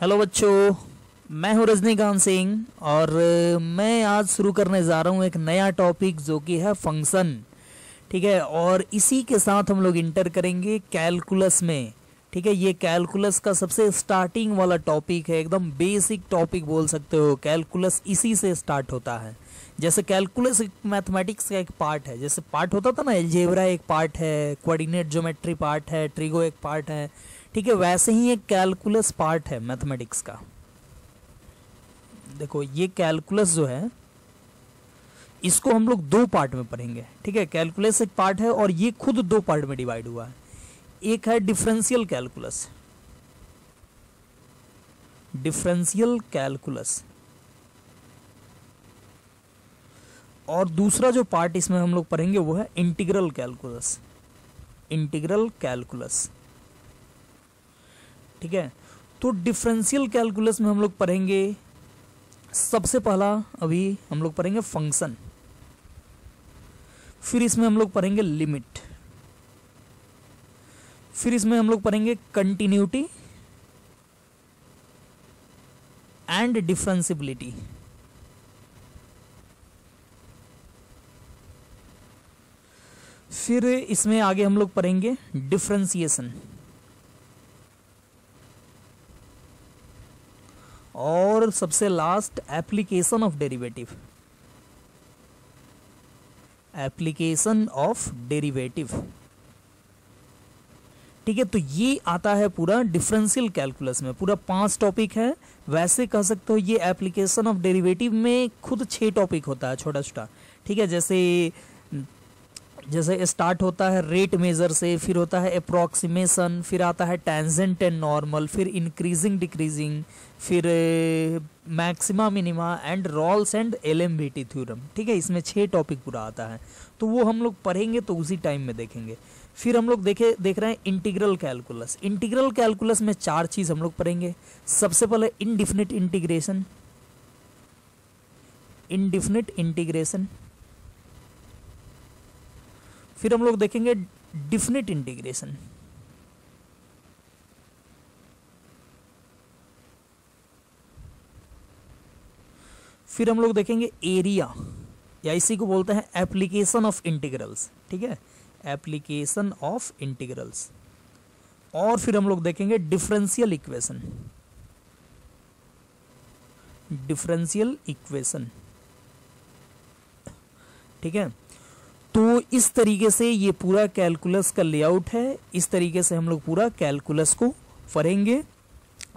Hello बच्चों, मैं हूं रजनीकांत सिंह और मैं आज शुरू करने जा रहा हूं एक नया टॉपिक जो कि है फंक्शन। ठीक है, और इसी के साथ हम लोग इंटर करेंगे कैलकुलस में। ठीक है, ये कैलकुलस का सबसे स्टार्टिंग वाला टॉपिक है, एकदम बेसिक टॉपिक बोल सकते हो। कैलकुलस इसी से स्टार्ट होता है। जैसे कैलकुलस एक मैथमेटिक्स का एक पार्ट है, जैसे पार्ट होता था ना, अलजेब्रा एक पार्ट है, कोऑर्डिनेट ज्योमेट्री पार्ट है, ट्रिगो एक पार्ट है। ठीक है, वैसे ही एक कैलकुलस पार्ट है मैथमेटिक्स का। देखो ये कैलकुलस जो है इसको हम लोग दो पार्ट में पढ़ेंगे। ठीक है, कैलकुलस एक पार्ट है और ये खुद दो पार्ट में डिवाइड हुआ है। एक है डिफरेंशियल कैलकुलस, डिफरेंशियल कैलकुलस, और दूसरा जो पार्ट इसमें हम लोग पढ़ेंगे वो है इंटीग्रल कैलकुलस, इंटीग्रल कैलकुलस। ठीक है, तो डिफरेंशियल कैलकुलस में हम लोग पढ़ेंगे सबसे पहला, अभी हम लोग पढ़ेंगे फंक्शन, फिर इसमें हम लोग पढ़ेंगे लिमिट, फिर इसमें हम लोग पढ़ेंगे कंटिन्यूटी एंड डिफरेंशियबिलिटी। फिर इसमें आगे हम लोग पढ़ेंगे डिफरेंशिएशन, और सबसे last application of derivative, application of derivative. ठीक है, तो ये आता है पूरा डिफरेंशियल कैलकुलस में, पूरा 5 टॉपिक है। वैसे कह सकते हो ये एप्लीकेशन ऑफ डेरिवेटिव में खुद 6 टॉपिक होता है, छोटा छोटा। ठीक है, जैसे स्टार्ट होता है रेट मेजर से, फिर होता है अप्रोक्सीमेशन, फिर आता है टेंजेंट एंड नॉर्मल, फिर इंक्रीजिंग डिक्रीजिंग, फिर maxima minima and Rolle's and LMVT theorem. ठीक है, इसमें 6 टॉपिक पूरा आता है, तो वो हम लोग पढ़ेंगे तो उसी टाइम में देखेंगे। फिर हम लोग देख रहे हैं इंटीग्रल कैलकुलस। इंटीग्रल कैलकुलस में 4 चीज हम लोग पढ़ेंगे। सबसे पहले इनडिफिनिट इंटीग्रेशन, इनडिफिनिट इंटीग्रेशन, फिर हम लोग देखेंगे डिफिनिट इंटीग्रेशन, फिर हम लोग देखेंगे एरिया, या इसी को बोलते हैं एप्लीकेशन ऑफ इंटीग्रल्स। ठीक है, एप्लीकेशन ऑफ इंटीग्रल्स, और फिर हम लोग देखेंगे डिफरेंशियल इक्वेशन, डिफरेंशियल इक्वेशन। ठीक है, तो इस तरीके से ये पूरा कैलकुलस का लेआउट है। इस तरीके से हम लोग पूरा कैलकुलस को पढ़ेंगे।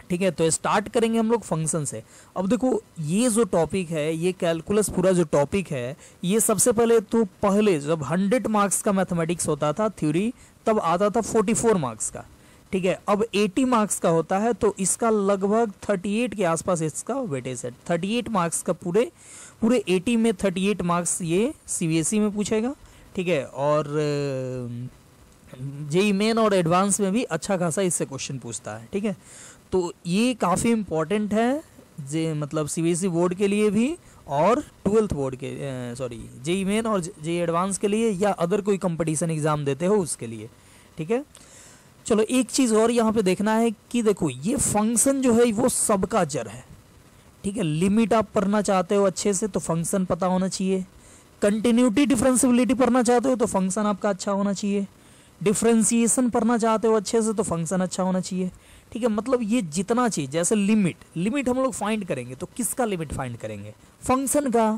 ठीक है, तो स्टार्ट करेंगे हम लोग फंक्शन से। अब देखो ये जो टॉपिक है, ये कैलकुलस पूरा जो टॉपिक है, ये सबसे पहले तो पहले जब 100 मार्क्स का मैथमेटिक्स होता था थ्योरी, तब आता था 44 मार्क्स का। ठीक है, अब 80 मार्क्स का होता है, तो इसका लगभग 38 के आसपास इसका वेटेज है। 38 मार्क्स का पूरे 80 में 38 मार्क्स ये सीबीएसई में पूछेगा। ठीक है, और जेईई मेन और एडवांस में भी अच्छा खासा इससे क्वेश्चन पूछता है। ठीक है, तो ये काफ़ी इम्पोर्टेंट है, मतलब सीबीएसई बोर्ड के लिए भी, और 12th बोर्ड के जेईई मेन और जेईई एडवांस के लिए, या अदर कोई कंपटीशन एग्जाम देते हो उसके लिए। ठीक है, चलो एक चीज़ और यहाँ पे देखना है कि देखो ये फंक्शन जो है वो सबका जड़ है। ठीक है, लिमिट आप पढ़ना चाहते हो अच्छे से तो फंक्शन पता होना चाहिए। कंटिन्यूटी डिफरेंशियबिलिटी पढ़ना चाहते हो तो फंक्शन आपका अच्छा होना चाहिए। डिफरेंशिएशन पढ़ना चाहते हो अच्छे से तो फंक्शन अच्छा होना चाहिए। ठीक है, मतलब ये जितना चीज, जैसे लिमिट हम लोग फाइंड करेंगे तो किसका लिमिट फाइंड करेंगे? फंक्शन का।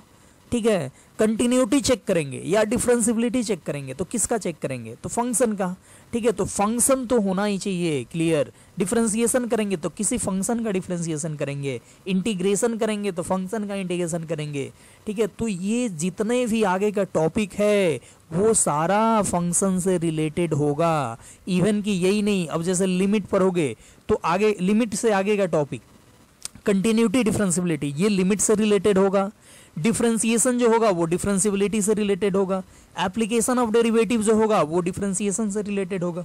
ठीक है, कंटिन्यूटी चेक करेंगे या डिफरेंशियबिलिटी चेक करेंगे तो किसका चेक करेंगे? तो फंक्शन का। ठीक है, तो फंक्शन तो होना ही चाहिए क्लियर। डिफरेंशिएशन करेंगे तो किसी फंक्शन का डिफरेंशिएशन करेंगे, इंटीग्रेशन करेंगे तो फंक्शन का इंटीग्रेशन करेंगे। ठीक है, तो ये जितने भी आगे का टॉपिक है वो सारा फंक्शन से रिलेटेड होगा। इवन कि यही नहीं, अब जैसे लिमिट पढ़ोगे तो आगे लिमिट से आगे का टॉपिक कंटिन्यूटी डिफरेंशियबिलिटी, ये लिमिट से रिलेटेड होगा। डिफरेंशिएशन जो होगा वो डिफरेंशियबिलिटी से रिलेटेड होगा। एप्लीकेशन ऑफ डेरिवेटिव जो होगा वो डिफरेंशिएशन से रिलेटेड होगा।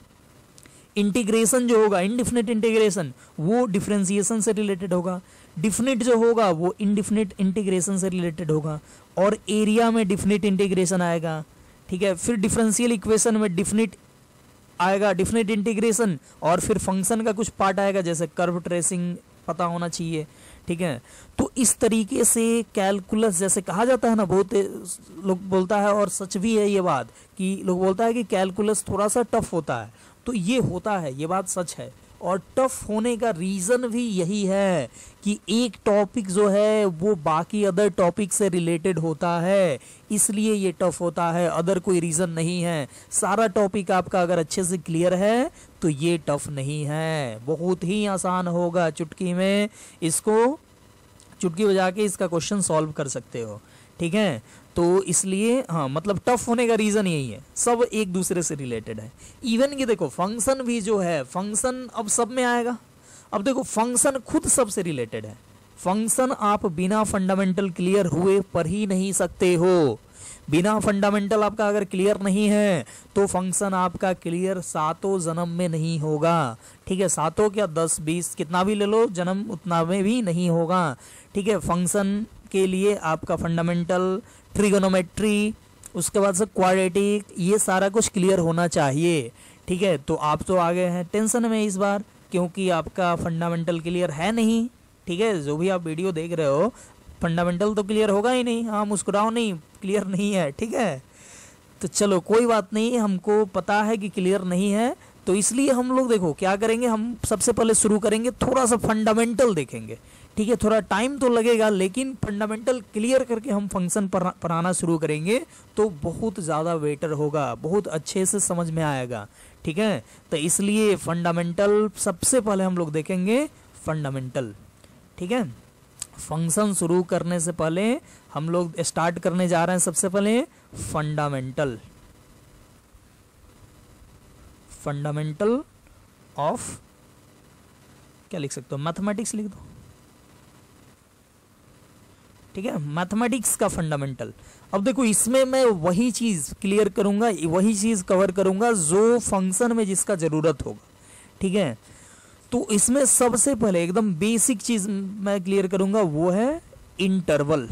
इंटीग्रेशन जो होगा, इनडिफिनिट इंटीग्रेशन, वो डिफरेंशिएशन से रिलेटेड होगा। डिफिनिट जो होगा वो इनडिफिनिट इंटीग्रेशन से रिलेटेड होगा। और एरिया में डिफिनिट इंटीग्रेशन आएगा। ठीक है, फिर डिफरेंशियल इक्वेशन में डिफिनिट आएगा, डिफिनिट इंटीग्रेशन, और फिर फंक्शन का कुछ पार्ट आएगा जैसे कर्व ट्रेसिंग पता होना चाहिए, ठीक है। तो इस तरीके से कैलकुलस जैसे कहा जाता है ना, बहुत लोग बोलता है और सच भी है ये बात कि लोग बोलता है कि कैलकुलस थोड़ा सा टफ होता है, तो ये होता है, ये बात सच है। और टफ होने का रीज़न भी यही है कि एक टॉपिक जो है वो बाकी अदर टॉपिक से रिलेटेड होता है, इसलिए ये टफ होता है, अदर कोई रीज़न नहीं है। सारा टॉपिक आपका अगर अच्छे से क्लियर है तो ये टफ नहीं है, बहुत ही आसान होगा, चुटकी में इसको चुटकी बजा के इसका क्वेश्चन सॉल्व कर सकते हो, ठीक है। तो इसलिए हाँ, मतलब टफ होने का रीज़न यही है, सब एक दूसरे से रिलेटेड है। इवन कि देखो फंक्शन भी जो है, फंक्शन अब सब में आएगा। अब देखो फंक्शन खुद सबसे रिलेटेड है, फंक्शन आप बिना फंडामेंटल क्लियर हुए पढ़ ही नहीं सकते हो। बिना फंडामेंटल आपका अगर क्लियर नहीं है तो फंक्शन आपका क्लियर सातों जन्म में नहीं होगा, ठीक है। सातों क्या 10 20 कितना भी ले लो, जन्म उतना में भी नहीं होगा, ठीक है। फंक्शन के लिए आपका फंडामेंटल, ट्रिगोनोमेट्री, उसके बाद से क्वाड्रेटिक, ये सारा कुछ क्लियर होना चाहिए, ठीक है। तो आप तो आ गए हैं टेंशन में इस बार, क्योंकि आपका फंडामेंटल क्लियर है नहीं, ठीक है। जो भी आप वीडियो देख रहे हो फंडामेंटल तो क्लियर होगा ही नहीं, हाँ मुस्कुराओ नहीं, क्लियर नहीं है, ठीक है। तो चलो कोई बात नहीं, हमको पता है कि क्लियर नहीं है, तो इसलिए हम लोग देखो क्या करेंगे, हम सबसे पहले शुरू करेंगे थोड़ा सा फंडामेंटल देखेंगे, ठीक है। थोड़ा टाइम तो लगेगा लेकिन फंडामेंटल क्लियर करके हम फंक्शन पढ़ाना शुरू करेंगे तो बहुत ज़्यादा बेटर होगा, बहुत अच्छे से समझ में आएगा, ठीक है। तो इसलिए फंडामेंटल सबसे पहले हम लोग देखेंगे, फंडामेंटल, ठीक है। फंक्शन शुरू करने से पहले हम लोग स्टार्ट करने जा रहे हैं सबसे पहले फंडामेंटल, फंडामेंटल ऑफ क्या लिख सकते हो, मैथमेटिक्स लिख दो, ठीक है। मैथमेटिक्स का फंडामेंटल। अब देखो इसमें मैं वही चीज क्लियर करूंगा, वही चीज कवर करूंगा जो फंक्शन में जिसका जरूरत होगा, ठीक है। तो इसमें सबसे पहले एकदम बेसिक चीज मैं क्लियर करूंगा, वो है इंटरवल।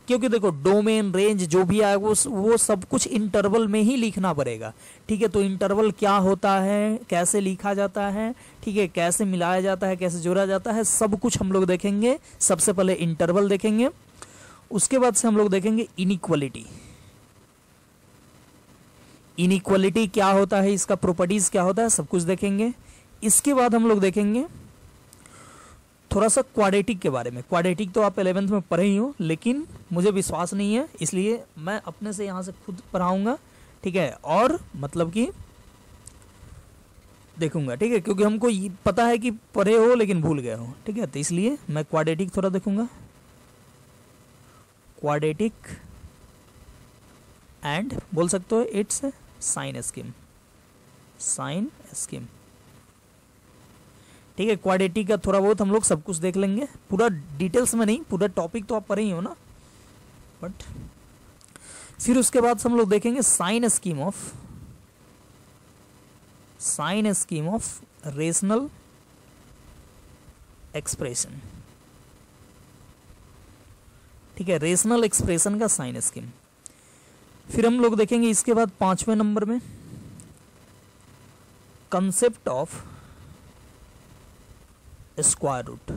क्योंकि देखो डोमेन, रेंज जो भी आए वो सब कुछ इंटरवल में ही लिखना पड़ेगा, ठीक है। तो इंटरवल क्या होता है, कैसे लिखा जाता है, ठीक है, कैसे मिलाया जाता है, कैसे जोड़ा जाता है, सब कुछ हम लोग देखेंगे। सबसे पहले इंटरवल देखेंगे, उसके बाद से हम लोग देखेंगे इनइक्वालिटी। इनइक्वालिटी क्या होता है, इसका प्रॉपर्टीज क्या होता है, सब कुछ देखेंगे। इसके बाद हम लोग देखेंगे थोड़ा सा क्वाड्रेटिक के बारे में। क्वाड्रेटिक तो आप 11th में पढ़े ही हो, लेकिन मुझे विश्वास नहीं है, इसलिए मैं अपने से यहाँ से खुद पढ़ाऊंगा, ठीक है। और मतलब कि देखूंगा, ठीक है, क्योंकि हमको पता है कि पढ़े हो लेकिन भूल गए हो, ठीक है। तो इसलिए मैं क्वाड्रेटिक थोड़ा देखूंगा, क्वाड्रेटिक एंड बोल सकते हो it's sign scheme, sign scheme, ठीक है। क्वाड्रेटिक का थोड़ा बहुत हम लोग सब कुछ देख लेंगे, पूरा डिटेल्स में नहीं, पूरा टॉपिक तो आप पढ़े ही हो ना, बट फिर उसके बाद हम लोग देखेंगे sign scheme of rational expression, ठीक है, रेशनल एक्सप्रेशन का साइन स्कीम। फिर हम लोग देखेंगे इसके बाद 5वें नंबर में concept of square root.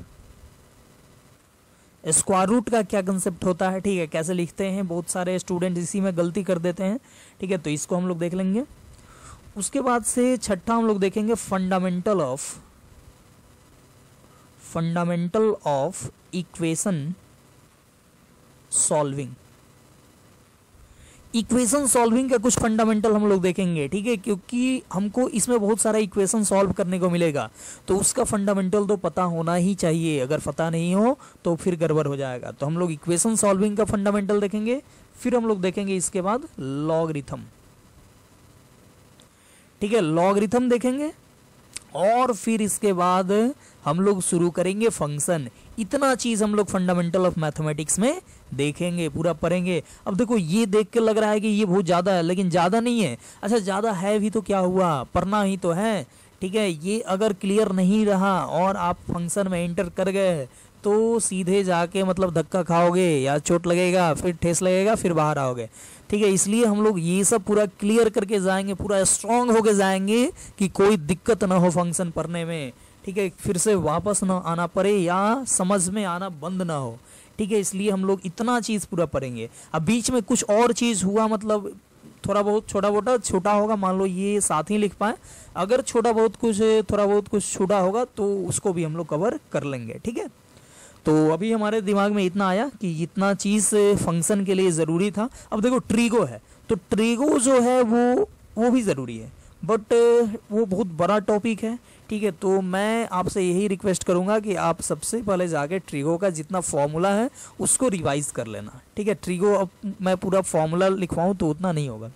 Square root का क्या कंसेप्ट होता है, ठीक है, कैसे लिखते हैं, बहुत सारे स्टूडेंट इसी में गलती कर देते हैं, ठीक है। तो इसको हम लोग देख लेंगे। उसके बाद से छठा हम लोग देखेंगे fundamental of equation solving. Equation solving का कुछ फंडामेंटल हम लोग देखेंगे, ठीक है, क्योंकि हमको इसमें बहुत सारा इक्वेशन सॉल्व करने को मिलेगा, तो उसका फंडामेंटल तो पता होना ही चाहिए। अगर पता नहीं हो तो फिर गड़बड़ हो जाएगा। तो हम लोग इक्वेशन सॉल्विंग का फंडामेंटल देखेंगे। फिर हम लोग देखेंगे इसके बाद लॉगरिथम, ठीक है, लॉगरिथम देखेंगे। और फिर इसके बाद हम लोग शुरू करेंगे फंक्शन। इतना चीज हम लोग फंडामेंटल ऑफ मैथमेटिक्स में देखेंगे, पूरा पढ़ेंगे। अब देखो ये देख के लग रहा है कि ये बहुत ज़्यादा है, लेकिन ज़्यादा नहीं है। अच्छा ज़्यादा है भी तो क्या हुआ, पढ़ना ही तो है, ठीक है। ये अगर क्लियर नहीं रहा और आप फंक्शन में एंटर कर गए तो सीधे जाके मतलब धक्का खाओगे या चोट लगेगा, फिर ठेस लगेगा, फिर बाहर आओगे, ठीक है। इसलिए हम लोग ये सब पूरा क्लियर करके जाएंगे, पूरा स्ट्रांग होके जाएंगे कि कोई दिक्कत ना हो फंक्शन पढ़ने में, ठीक है, फिर से वापस ना आना पड़े या समझ में आना बंद ना हो, ठीक है, इसलिए हम लोग इतना चीज़ पूरा पढ़ेंगे। अब बीच में कुछ और चीज़ हुआ, मतलब थोड़ा बहुत छोटा होगा, मान लो ये साथ ही लिख पाए, अगर थोड़ा बहुत कुछ छूटा होगा तो उसको भी हम लोग कवर कर लेंगे, ठीक है। तो अभी हमारे दिमाग में इतना आया कि इतना चीज़ फंक्शन के लिए ज़रूरी था। अब देखो ट्रिगो है, तो ट्रिगो जो है वो भी ज़रूरी है, बट वो बहुत बड़ा टॉपिक है, ठीक है। तो मैं आपसे यही रिक्वेस्ट करूंगा कि आप सबसे पहले जाके ट्रिगो का जितना फॉर्मूला है उसको रिवाइज कर लेना, ठीक है। ट्रिगो अब मैं पूरा फॉर्मूला लिखवाऊं तो उतना नहीं होगा।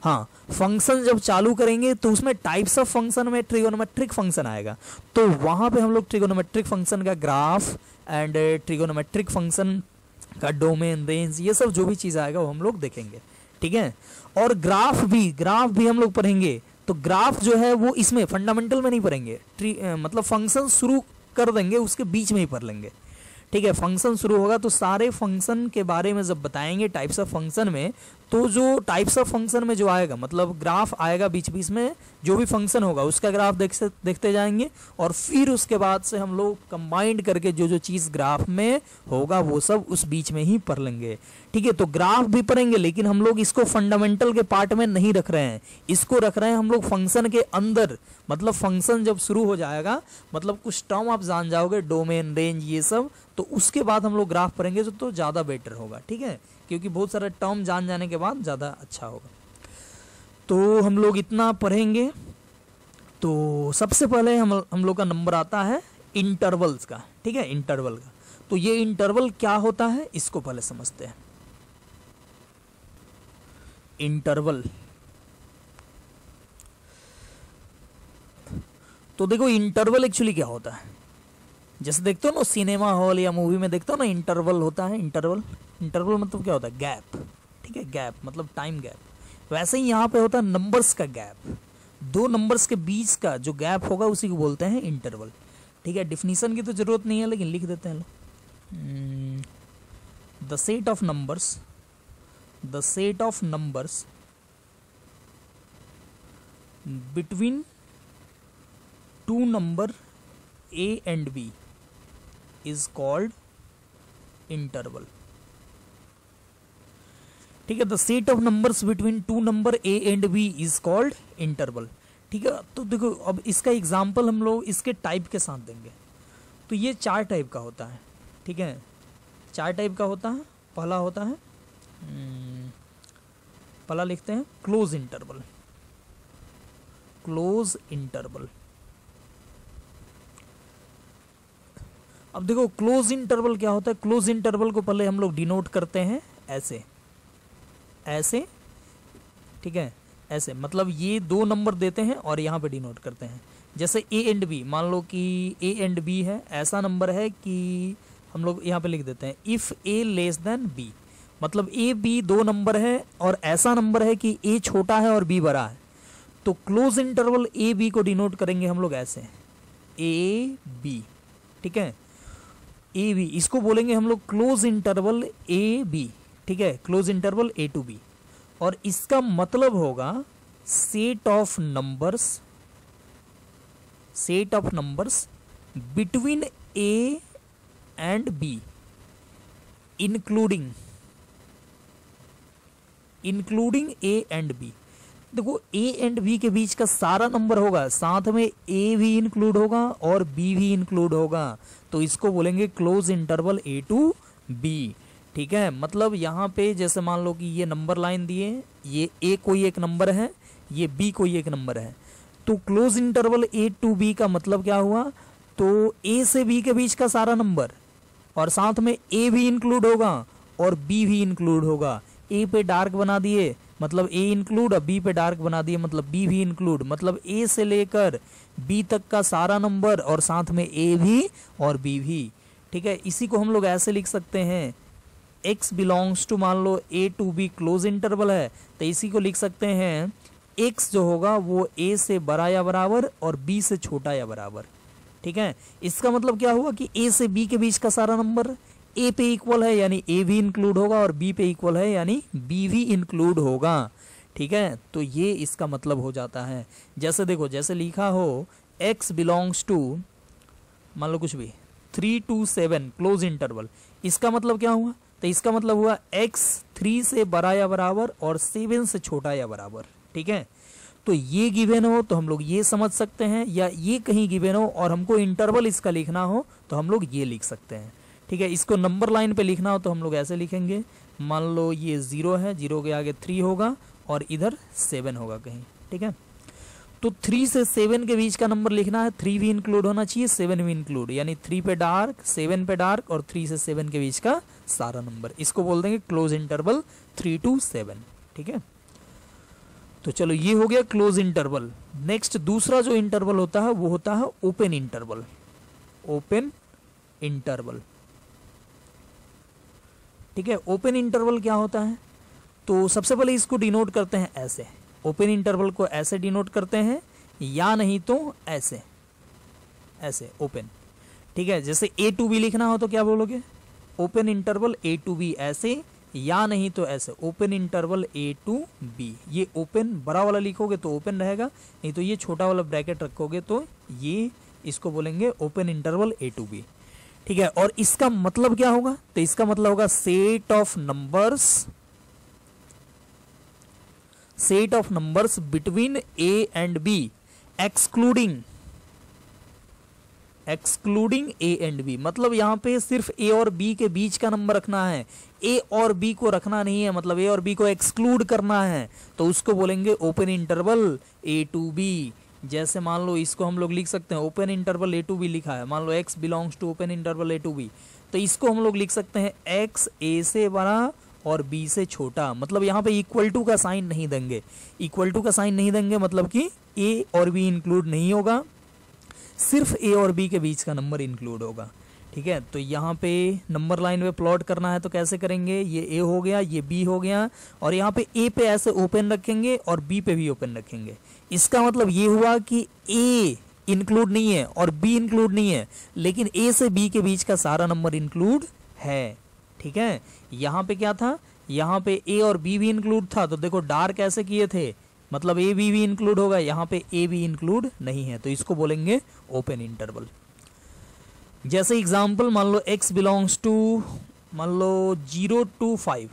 हाँ, फंक्शन जब चालू करेंगे तो उसमें टाइप्स ऑफ फंक्शन में ट्रिगोनोमेट्रिक फंक्शन आएगा, तो वहाँ पे हम लोग ट्रिगोनोमेट्रिक फंक्शन का ग्राफ एंड ट्रिगोनोमेट्रिक फंक्शन का डोमेन, रेंज, ये सब जो भी चीज़ आएगा वो हम लोग देखेंगे, ठीक है। और ग्राफ भी हम लोग पढ़ेंगे। तो ग्राफ जो है वो इसमें फंडामेंटल में नहीं पढ़ेंगे, मतलब फंक्शन शुरू कर देंगे उसके बीच में ही पढ़ लेंगे, ठीक है। फंक्शन शुरू होगा तो सारे फंक्शन के बारे में जब बताएंगे टाइप्स ऑफ फंक्शन में, तो जो टाइप्स ऑफ फंक्शन में जो आएगा, मतलब ग्राफ आएगा बीच बीच में, जो भी फंक्शन होगा उसका ग्राफ देखते जाएंगे, और फिर उसके बाद से हम लोग कंबाइंड करके जो चीज़ ग्राफ में होगा वो सब उस बीच में ही पढ़ लेंगे, ठीक है। तो ग्राफ भी पढ़ेंगे, लेकिन हम लोग इसको फंडामेंटल के पार्ट में नहीं रख रहे हैं, इसको रख रहे हैं हम लोग फंक्शन के अंदर। मतलब फंक्शन जब शुरू हो जाएगा, मतलब कुछ टर्म आप जान जाओगे, डोमेन, रेंज, ये सब, तो उसके बाद हम लोग ग्राफ पढ़ेंगे तो ज़्यादा बेटर होगा, ठीक है, क्योंकि बहुत सारे टर्म जान जाने के बाद ज़्यादा अच्छा होगा। तो हम लोग इतना पढ़ेंगे। तो सबसे पहले हम लोग का नंबर आता है इंटरवल्स का, ठीक है, इंटरवल का। तो ये इंटरवल क्या होता है इसको पहले समझते हैं। इंटरवल, तो देखो इंटरवल एक्चुअली क्या होता है, जैसे देखते हो ना सिनेमा हॉल या मूवी में देखते हो ना, इंटरवल होता है। इंटरवल मतलब क्या होता है, गैप, ठीक है, गैप मतलब टाइम गैप। वैसे ही यहाँ पे होता है नंबर्स का गैप, दो नंबर्स के बीच का जो गैप होगा उसी को बोलते हैं इंटरवल, ठीक है। डिफिनीशन की तो जरूरत नहीं है, लेकिन लिख देते हैं। The set of numbers between two number A and B is called interval, ठीक है। The set of numbers between two number A and B is called interval, ठीक है। तो देखो अब इसका एग्जांपल हम लोग इसके टाइप के साथ देंगे। तो ये 4 टाइप का होता है, ठीक है, 4 टाइप का होता है। पहला होता है, पहला लिखते हैं क्लोज इंटरवल। अब देखो क्लोज इंटरवल क्या होता है। क्लोज इंटरवल को पहले हम लोग डिनोट करते हैं ऐसे, ठीक है, ऐसे, मतलब ये 2 नंबर देते हैं और यहाँ पे डिनोट करते हैं। जैसे A एंड B, मान लो कि A एंड B है, ऐसा नंबर है कि हम लोग यहाँ पे लिख देते हैं if A less than B, मतलब A B 2 नंबर है और ऐसा नंबर है कि A छोटा है और B बड़ा है। तो क्लोज इंटरवल A B को डिनोट करेंगे हम लोग ऐसे, A B, ठीक है, ए बी, इसको बोलेंगे हम लोग क्लोज इंटरवल ए बी, ठीक है, close interval a to b. और इसका मतलब होगा set of numbers between a and b including a and b. देखो ए एंड बी के बीच का सारा नंबर होगा, साथ में ए भी इंक्लूड होगा और बी भी इंक्लूड होगा, तो इसको बोलेंगे close interval a to b, ठीक है। मतलब यहाँ पे जैसे मान लो कि ये नंबर लाइन दिए, ये ए कोई एक नंबर है, ये बी कोई एक नंबर है, तो close interval a to b का मतलब क्या हुआ, तो ए से बी के बीच का सारा नंबर और साथ में ए भी इंक्लूड होगा और बी भी इंक्लूड होगा। ए पे डार्क बना दिए मतलब ए इंक्लूड, और बी पे डार्क बना दिए मतलब बी भी इंक्लूड, मतलब ए से लेकर बी तक का सारा नंबर और साथ में ए भी और बी भी, ठीक है। इसी को हम लोग ऐसे लिख सकते हैं, x बिलोंग्स टू, मान लो ए टू बी क्लोज इंटरवल है, तो इसी को लिख सकते हैं x जो होगा वो a से बड़ा या बराबर और b से छोटा या बराबर, ठीक है। इसका मतलब क्या हुआ कि a से b के बीच का सारा नंबर a पे इक्वल है यानी a भी इंक्लूड होगा और b पे इक्वल है यानी b भी इंक्लूड होगा, ठीक है। तो ये इसका मतलब हो जाता है। जैसे देखो, जैसे लिखा हो x बिलोंग्स टू मान लो कुछ भी 3 to 7 क्लोज इंटरवल, इसका मतलब क्या हुआ? तो इसका मतलब हुआ x 3 से बड़ा या बराबर और 7 से छोटा या बराबर। ठीक है, तो ये गिवन हो तो हम लोग ये समझ सकते हैं, या ये कहीं गिवन हो और हमको इंटरवल इसका लिखना हो तो हम लोग ये लिख सकते हैं। ठीक है, इसको नंबर लाइन पे लिखना हो तो हम लोग ऐसे लिखेंगे, मान लो ये 0 है, 0 के आगे 3 होगा और इधर 7 होगा कहीं। ठीक है, तो 3 से 7 के बीच का नंबर लिखना है, 3 भी इंक्लूड होना चाहिए, 7 भी इंक्लूड, यानी 3 पे डार्क, 7 पे डार्क और 3 से 7 के बीच का सारा नंबर, इसको बोल देंगे क्लोज इंटरवल 3 to 7। ठीक है, तो चलो ये हो गया क्लोज इंटरवल। नेक्स्ट दूसरा जो इंटरवल होता है वो होता है ओपन इंटरवल। ओपन इंटरवल, ठीक है, ओपन इंटरवल क्या होता है? तो सबसे पहले इसको डिनोट करते हैं ऐसे, ओपन इंटरवल को ऐसे डिनोट करते हैं, या नहीं तो ऐसे, ऐसे ओपन। ठीक है, जैसे a to b लिखना हो तो क्या बोलोगे? Open interval a to b ऐसे, या नहीं तो ऐसे, open interval a to b। ये ओपन बड़ा वाला लिखोगे तो ओपन रहेगा, नहीं तो ये छोटा वाला ब्रैकेट रखोगे तो ये, इसको बोलेंगे open interval a to b। ठीक है, और इसका मतलब क्या होगा? तो इसका मतलब होगा set of numbers, set of numbers between a and b excluding a and b। मतलब यहां पे सिर्फ a और b के बीच का नंबर रखना है, a और b को रखना नहीं है, मतलब a और b को एक्सक्लूड करना है, तो उसको बोलेंगे open interval a to b। जैसे मान लो इसको हम लोग लिख सकते हैं, open interval a to b लिखा है, मान लो x belongs to open interval a to b, तो इसको हम लोग लिख सकते हैं x a से बड़ा और b से छोटा। मतलब यहाँ पे इक्वल टू का साइन नहीं देंगे, इक्वल टू का साइन नहीं देंगे मतलब कि a और b इंक्लूड नहीं होगा, सिर्फ a और b के बीच का नंबर इंक्लूड होगा। ठीक है, तो यहाँ पे नंबर लाइन पे प्लॉट करना है तो कैसे करेंगे? ये a हो गया, ये b हो गया, और यहाँ पे a पे ऐसे ओपन रखेंगे और b पे भी ओपन रखेंगे। इसका मतलब ये हुआ कि a इंक्लूड नहीं है और b इंक्लूड नहीं है, लेकिन a से b के बीच का सारा नंबर इंक्लूड है। ठीक है, यहाँ पे क्या था? यहाँ पे a और b भी इंक्लूड था, तो देखो डार्क ऐसे किए थे, मतलब a b भी इंक्लूड होगा, यहाँ पे a भी इंक्लूड नहीं है, तो इसको बोलेंगे ओपन इंटरवल। जैसे एग्जांपल मान लो x बिलोंग्स टू, मान लो 0 to 5,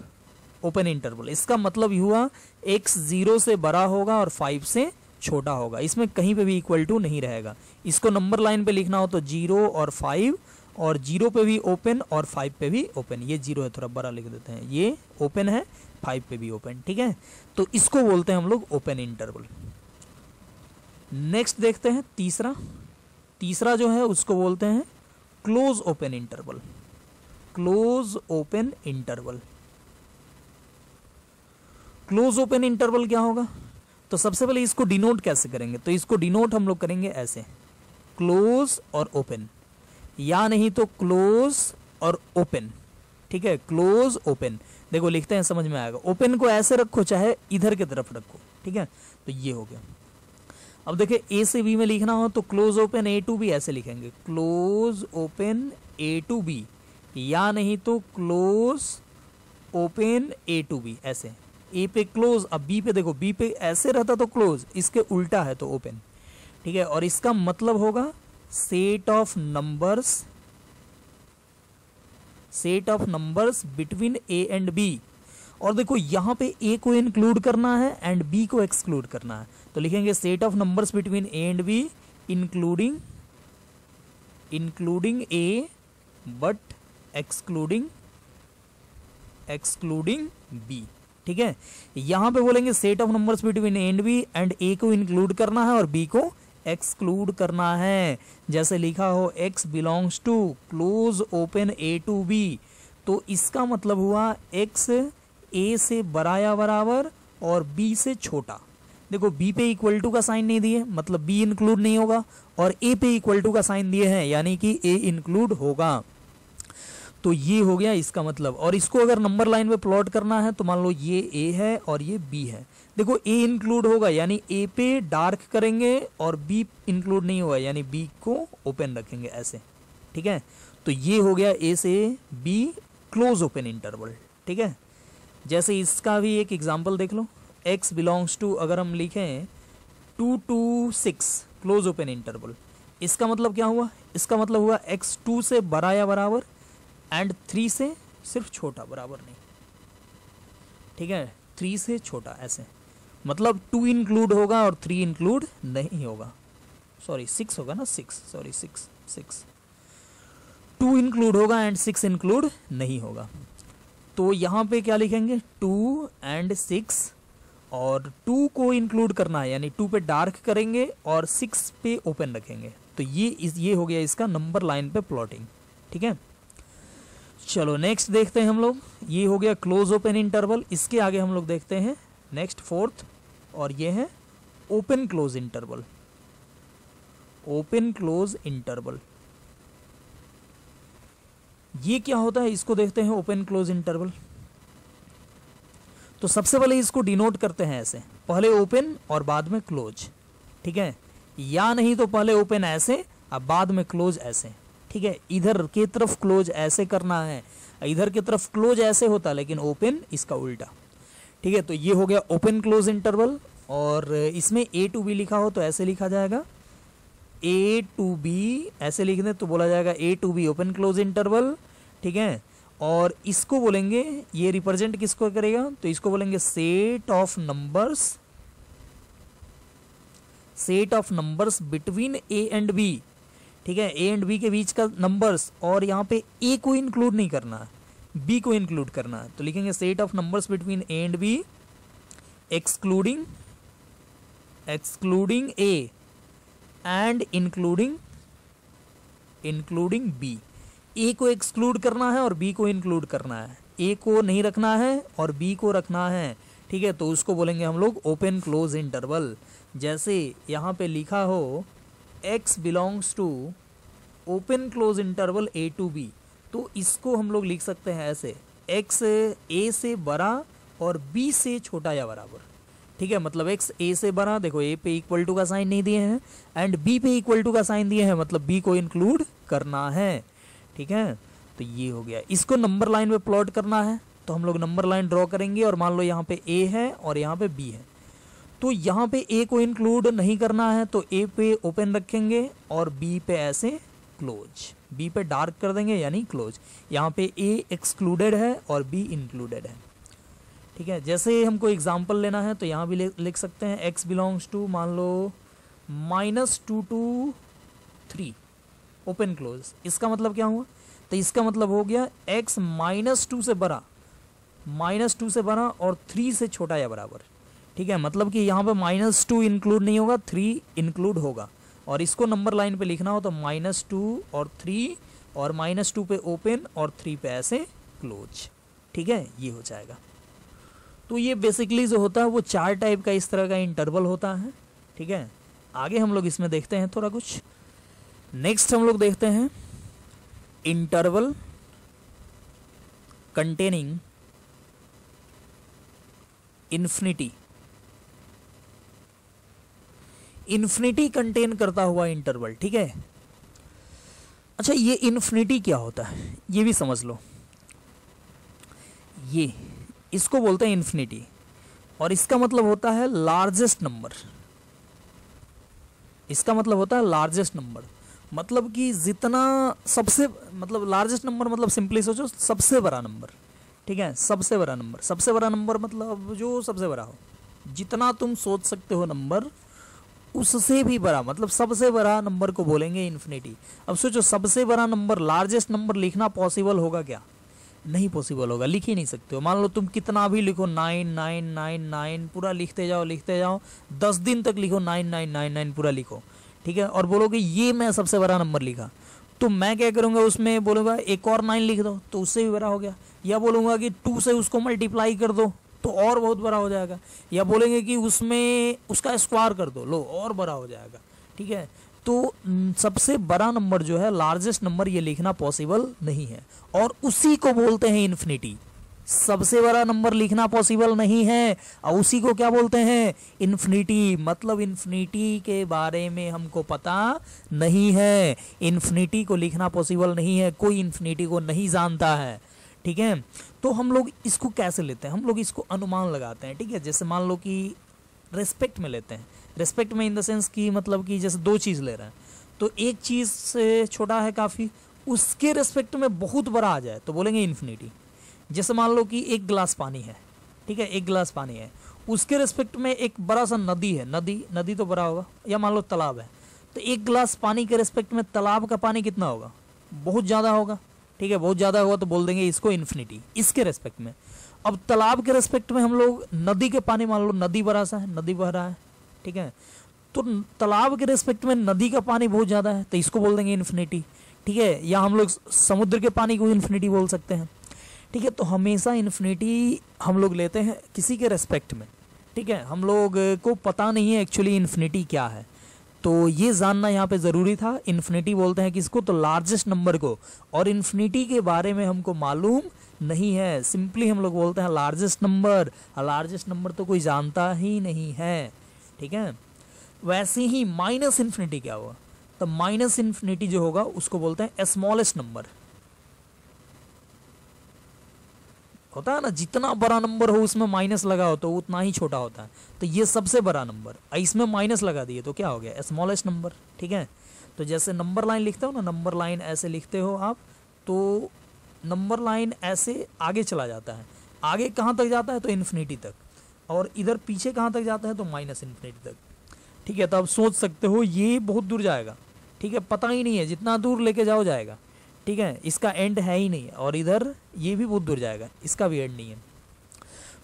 ओपन इंटरवल, इसका मतलब हुआ x 0 से बड़ा होगा और 5 से छोटा होगा, इसमें कहीं पे भी इक्वल टू नहीं रहेगा। इसको नंबर लाइन पे लिखना हो तो 0 और 5, और 0 पे भी ओपन और 5 पे भी ओपन, ये 0 है थोड़ा बड़ा लिख देते हैं, ये ओपन है, 5 पे भी ओपन। ठीक है, तो इसको बोलते हैं हम लोग ओपन इंटरवल। नेक्स्ट देखते हैं तीसरा, तीसरा जो है उसको बोलते हैं close open interval. Close open interval, close open interval क्या होगा? तो सबसे पहले इसको डिनोट कैसे करेंगे? तो इसको डिनोट हम लोग करेंगे ऐसे, क्लोज और ओपन, या नहीं तो क्लोज और ओपन। ठीक है, क्लोज ओपन, देखो लिखते हैं समझ में आएगा। ओपन को ऐसे रखो चाहे इधर की तरफ रखो। ठीक है, तो ये हो गया। अब देखिए ए से बी में लिखना हो तो close open a to b ऐसे लिखेंगे, close open a to b, या नहीं तो close open a to b ऐसे। ए पे क्लोज, अब बी पे देखो, बी पे ऐसे रहता तो क्लोज, इसके उल्टा है तो ओपन। ठीक है, और इसका मतलब होगा set of numbers, set of numbers between a and b। और देखो यहाँ पे a को इंक्लूड करना है एंड b को एक्सक्लूड करना है, तो लिखेंगे set of numbers between a and b including a but excluding b। ठीक है, यहां पे बोलेंगे set of numbers between a and b, and a को इंक्लूड करना है और b को एक्सक्लूड करना है। जैसे लिखा हो x belongs to close open a to b, तो इसका मतलब हुआ x a से बड़ा या बराबर और b से छोटा। देखो b पे इक्वल टू का साइन नहीं दिए, मतलब b इंक्लूड नहीं होगा, और a पे इक्वल टू का साइन दिए हैं, यानी कि a इंक्लूड होगा। तो ये हो गया इसका मतलब। और इसको अगर नंबर लाइन में प्लॉट करना है तो मान लो ये a है और ये b है, देखो a इंक्लूड होगा यानी a पे डार्क करेंगे और b इंक्लूड नहीं होगा यानी b को ओपन रखेंगे ऐसे। ठीक है, तो ये हो गया a से b क्लोज ओपन इंटरवल। ठीक है, जैसे इसका भी एक एग्जांपल देख लो, x बिलोंग्स टू, अगर हम लिखें 2 to 6 क्लोज ओपन इंटरवल, इसका मतलब क्या हुआ, इसका मतलब हुआ x 2 से बड़ा या बराबर एंड 3 से सिर्फ छोटा, बराबर नहीं, ठीक है, 3 से छोटा, ऐसे मतलब 2 इंक्लूड होगा और 3 इंक्लूड नहीं होगा, सॉरी 6 होगा ना, 6 सॉरी 6 2 इंक्लूड होगा एंड 6 इंक्लूड नहीं होगा। तो यहाँ पे क्या लिखेंगे 2 एंड 6, और 2 को इंक्लूड करना है यानी 2 पे डार्क करेंगे और 6 पे ओपन रखेंगे। तो ये हो गया इसका नंबर लाइन पे प्लॉटिंग, ठीक है। चलो नेक्स्ट देखते हैं हम लोग, ये हो गया क्लोज ओपन इंटरवल। इसके आगे हम लोग देखते हैं नेक्स्ट फोर्थ, और ये है open close interval. Open close interval ये क्या होता है, इसको देखते हैं ओपन क्लोज इंटरवल। तो सबसे पहले इसको डिनोट करते हैं ऐसे, पहले ओपन और बाद में क्लोज, ठीक है, या नहीं तो पहले ओपन ऐसे अब बाद में क्लोज ऐसे, ठीक है। इधर की तरफ क्लोज ऐसे करना है, इधर की तरफ क्लोज ऐसे होता है, लेकिन ओपन इसका उल्टा, ठीक है। तो ये हो गया ओपन क्लोज इंटरवल। और इसमें A to B लिखा हो तो ऐसे लिखा जाएगा, A to B ऐसे लिख दें तो बोला जाएगा A to B open close interval, ठीक है। और इसको बोलेंगे, ये रिप्रेजेंट किसको करेगा, तो इसको बोलेंगे set of numbers between A and B, ठीक है, A एंड B के बीच का नंबर्स, और यहाँ पे A को इंक्लूड नहीं करना है, B को इंक्लूड करना है। तो लिखेंगे set of numbers between A and B excluding A and including B। A को एक्सक्लूड करना है और B को इंक्लूड करना है, A को नहीं रखना है और B को रखना है, ठीक है। तो उसको बोलेंगे हम लोग ओपन क्लोज इंटरवल। जैसे यहाँ पे लिखा हो x belongs to open close interval A to B, तो इसको हम लोग लिख सकते हैं ऐसे, x A से बड़ा और B से छोटा या बराबर, ठीक है। मतलब x A से बड़ा, देखो A पे इक्वल टू का साइन नहीं दिए हैं एंड B पे इक्वल टू का साइन दिए हैं, मतलब B को इंक्लूड करना है, ठीक है। तो ये हो गया। इसको नंबर लाइन पे प्लॉट करना है तो हम लोग नंबर लाइन ड्रॉ करेंगे, और मान लो यहाँ पे A है और यहाँ पे B है, तो यहाँ पे A को इंक्लूड नहीं करना है तो A पे ओपन रखेंगे और B पे ऐसे क्लोज, B पे डार्क कर देंगे यानी क्लोज। यहाँ पे A एक्सक्लूडेड है और B इंक्लूडेड है, ठीक है। जैसे हमको एग्जाम्पल लेना है तो यहाँ भी लिख सकते हैं x बिलोंग्स टू मान लो -2 to 3 ओपन क्लोज। इसका मतलब क्या हुआ, तो इसका मतलब हो गया x -2 से बड़ा, -2 से बड़ा और 3 से छोटा या बराबर, ठीक है। मतलब कि यहाँ पे -2 इंक्लूड नहीं होगा, 3 इंक्लूड होगा। और इसको नंबर लाइन पे लिखना हो तो -2 और 3, और -2 पे ओपन और 3 पे ऐसे क्लोज, ठीक है, ये हो जाएगा। तो ये बेसिकली जो होता है वो 4 टाइप का इस तरह का इंटरवल होता है, ठीक है। आगे हम लोग इसमें देखते हैं थोड़ा कुछ। नेक्स्ट हम लोग देखते हैं interval containing infinity. Infinity contain करता हुआ इंटरवल, ठीक है। अच्छा, ये इन्फिनिटी क्या होता है ये भी समझ लो। ये इसको बोलते हैं इन्फिनिटी, और इसका मतलब होता है लार्जेस्ट नंबर। इसका मतलब होता है लार्जेस्ट नंबर, मतलब कि जितना सबसे, मतलब लार्जेस्ट नंबर मतलब सिंपली सोचो सबसे बड़ा नंबर, ठीक है। सबसे बड़ा नंबर, सबसे बड़ा नंबर मतलब जो सबसे बड़ा हो, जितना तुम सोच सकते हो नंबर उससे भी बड़ा, मतलब सबसे बड़ा नंबर को बोलेंगे इन्फिनिटी। अब सोचो सबसे बड़ा नंबर, लार्जेस्ट नंबर लिखना पॉसिबल होगा क्या, नहीं पॉसिबल होगा, लिख ही नहीं सकते हो। मान लो तुम कितना भी लिखो 9999 पूरा लिखते जाओ 10 दिन तक लिखो 9999 पूरा लिखो, ठीक है, और बोलोगे ये मैं सबसे बड़ा नंबर लिखा, तो मैं क्या करूँगा उसमें बोलूँगा एक और 9 लिख दो तो उससे भी बड़ा हो गया, या बोलूँगा कि 2 से उसको मल्टीप्लाई कर दो तो और बहुत बड़ा हो जाएगा, या बोलेंगे कि उसमें उसका स्क्वायर कर दो, लो और बड़ा हो जाएगा, ठीक है। तो सबसे बड़ा नंबर जो है, लार्जेस्ट नंबर, ये लिखना पॉसिबल नहीं है, और उसी को बोलते हैं इन्फिनिटी। सबसे बड़ा नंबर लिखना पॉसिबल नहीं है और उसी को क्या बोलते हैं, इन्फिनिटी। मतलब इन्फिनिटी के बारे में हमको पता नहीं है, इन्फिनिटी को लिखना पॉसिबल नहीं है, कोई इन्फिनिटी को नहीं जानता है, ठीक है। तो हम लोग इसको कैसे लेते हैं, हम लोग इसको अनुमान लगाते हैं, ठीक है। जैसे मान लो कि रेस्पेक्ट में लेते हैं, रेस्पेक्ट में इन द सेंस कि मतलब कि जैसे 2 चीज़ ले रहे हैं, तो एक चीज़ से छोटा है काफ़ी, उसके रिस्पेक्ट में बहुत बड़ा आ जाए तो बोलेंगे इन्फिनिटी। जैसे मान लो कि एक गिलास पानी है, ठीक है, एक गिलास पानी है, उसके रिस्पेक्ट में एक बड़ा सा नदी है, नदी तो बड़ा होगा, या मान लो तालाब है, तो एक गिलास पानी के रिस्पेक्ट में तालाब का पानी कितना होगा, बहुत ज़्यादा होगा, ठीक है, बहुत ज़्यादा होगा तो बोल देंगे इसको इन्फिनिटी इसके रिस्पेक्ट में। अब तालाब के रिस्पेक्ट में हम लोग नदी के पानी, मान लो नदी बड़ा सा है, नदी बह रहा है, ठीक है, तो तालाब के रिस्पेक्ट में नदी का पानी बहुत ज़्यादा है तो इसको बोल देंगे इन्फिनिटी, ठीक है, या हम लोग समुद्र के पानी को इन्फिनिटी बोल सकते हैं, ठीक है। तो हमेशा इन्फिनिटी हम लोग लेते हैं किसी के रेस्पेक्ट में, ठीक है, हम लोग को पता नहीं है एक्चुअली इन्फिनिटी क्या है, तो ये जानना यहाँ पे ज़रूरी था। इन्फिनिटी बोलते हैं किसको, तो लार्जेस्ट नंबर को, और इन्फिनिटी के बारे में हमको मालूम नहीं है, सिंपली हम लोग बोलते हैं लार्जेस्ट नंबर, लार्जेस्ट नंबर तो कोई जानता ही नहीं है, ठीक है। वैसे ही माइनस इन्फिनिटी क्या हुआ, तो माइनस इन्फिनिटी जो होगा उसको बोलते हैं स्मॉलेस्ट नंबर, होता है ना, जितना बड़ा नंबर हो उसमें माइनस लगा हो तो उतना ही छोटा होता है, तो ये सबसे बड़ा नंबर, इसमें माइनस लगा दिए तो क्या हो गया, स्मॉलेस्ट नंबर, ठीक है। तो जैसे नंबर लाइन लिखते हो ना, नंबर लाइन ऐसे लिखते हो आप, तो नंबर लाइन ऐसे आगे चला जाता है, आगे कहाँ तक जाता है, तो इन्फिनिटी तक, और इधर पीछे कहाँ तक जाता है, तो माइनस इन्फिनिटी तक, ठीक है। तो आप सोच सकते हो ये बहुत दूर जाएगा, ठीक है, पता ही नहीं है, जितना दूर लेके जाओ जाएगा, ठीक है, इसका एंड है ही नहीं, और इधर ये भी बहुत दूर जाएगा, इसका भी एंड नहीं है।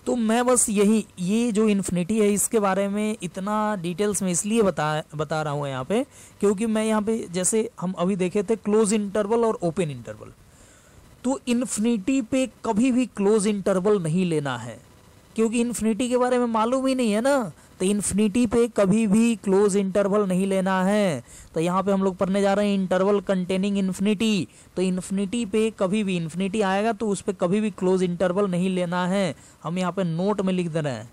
तो मैं बस ये जो इन्फिनिटी है इसके बारे में इतना डिटेल्स में इसलिए बता रहा हूँ यहाँ पे, क्योंकि मैं यहाँ पे जैसे हम अभी देखे थे क्लोज इंटरवल और ओपन इंटरवल, तो इन्फिनिटी पे कभी भी क्लोज इंटरवल नहीं लेना है, क्योंकि इन्फिनिटी के बारे में मालूम ही नहीं है ना, तो इन्फिनिटी पे कभी भी क्लोज इंटरवल नहीं लेना है। तो यहाँ पे हम लोग पढ़ने जा रहे हैं इंटरवल कंटेनिंग इन्फिनिटी, तो इन्फिनिटी पे कभी भी इन्फिनिटी आएगा तो उस पे कभी भी क्लोज इंटरवल नहीं लेना है। हम यहाँ पे नोट में लिख दे रहे हैं,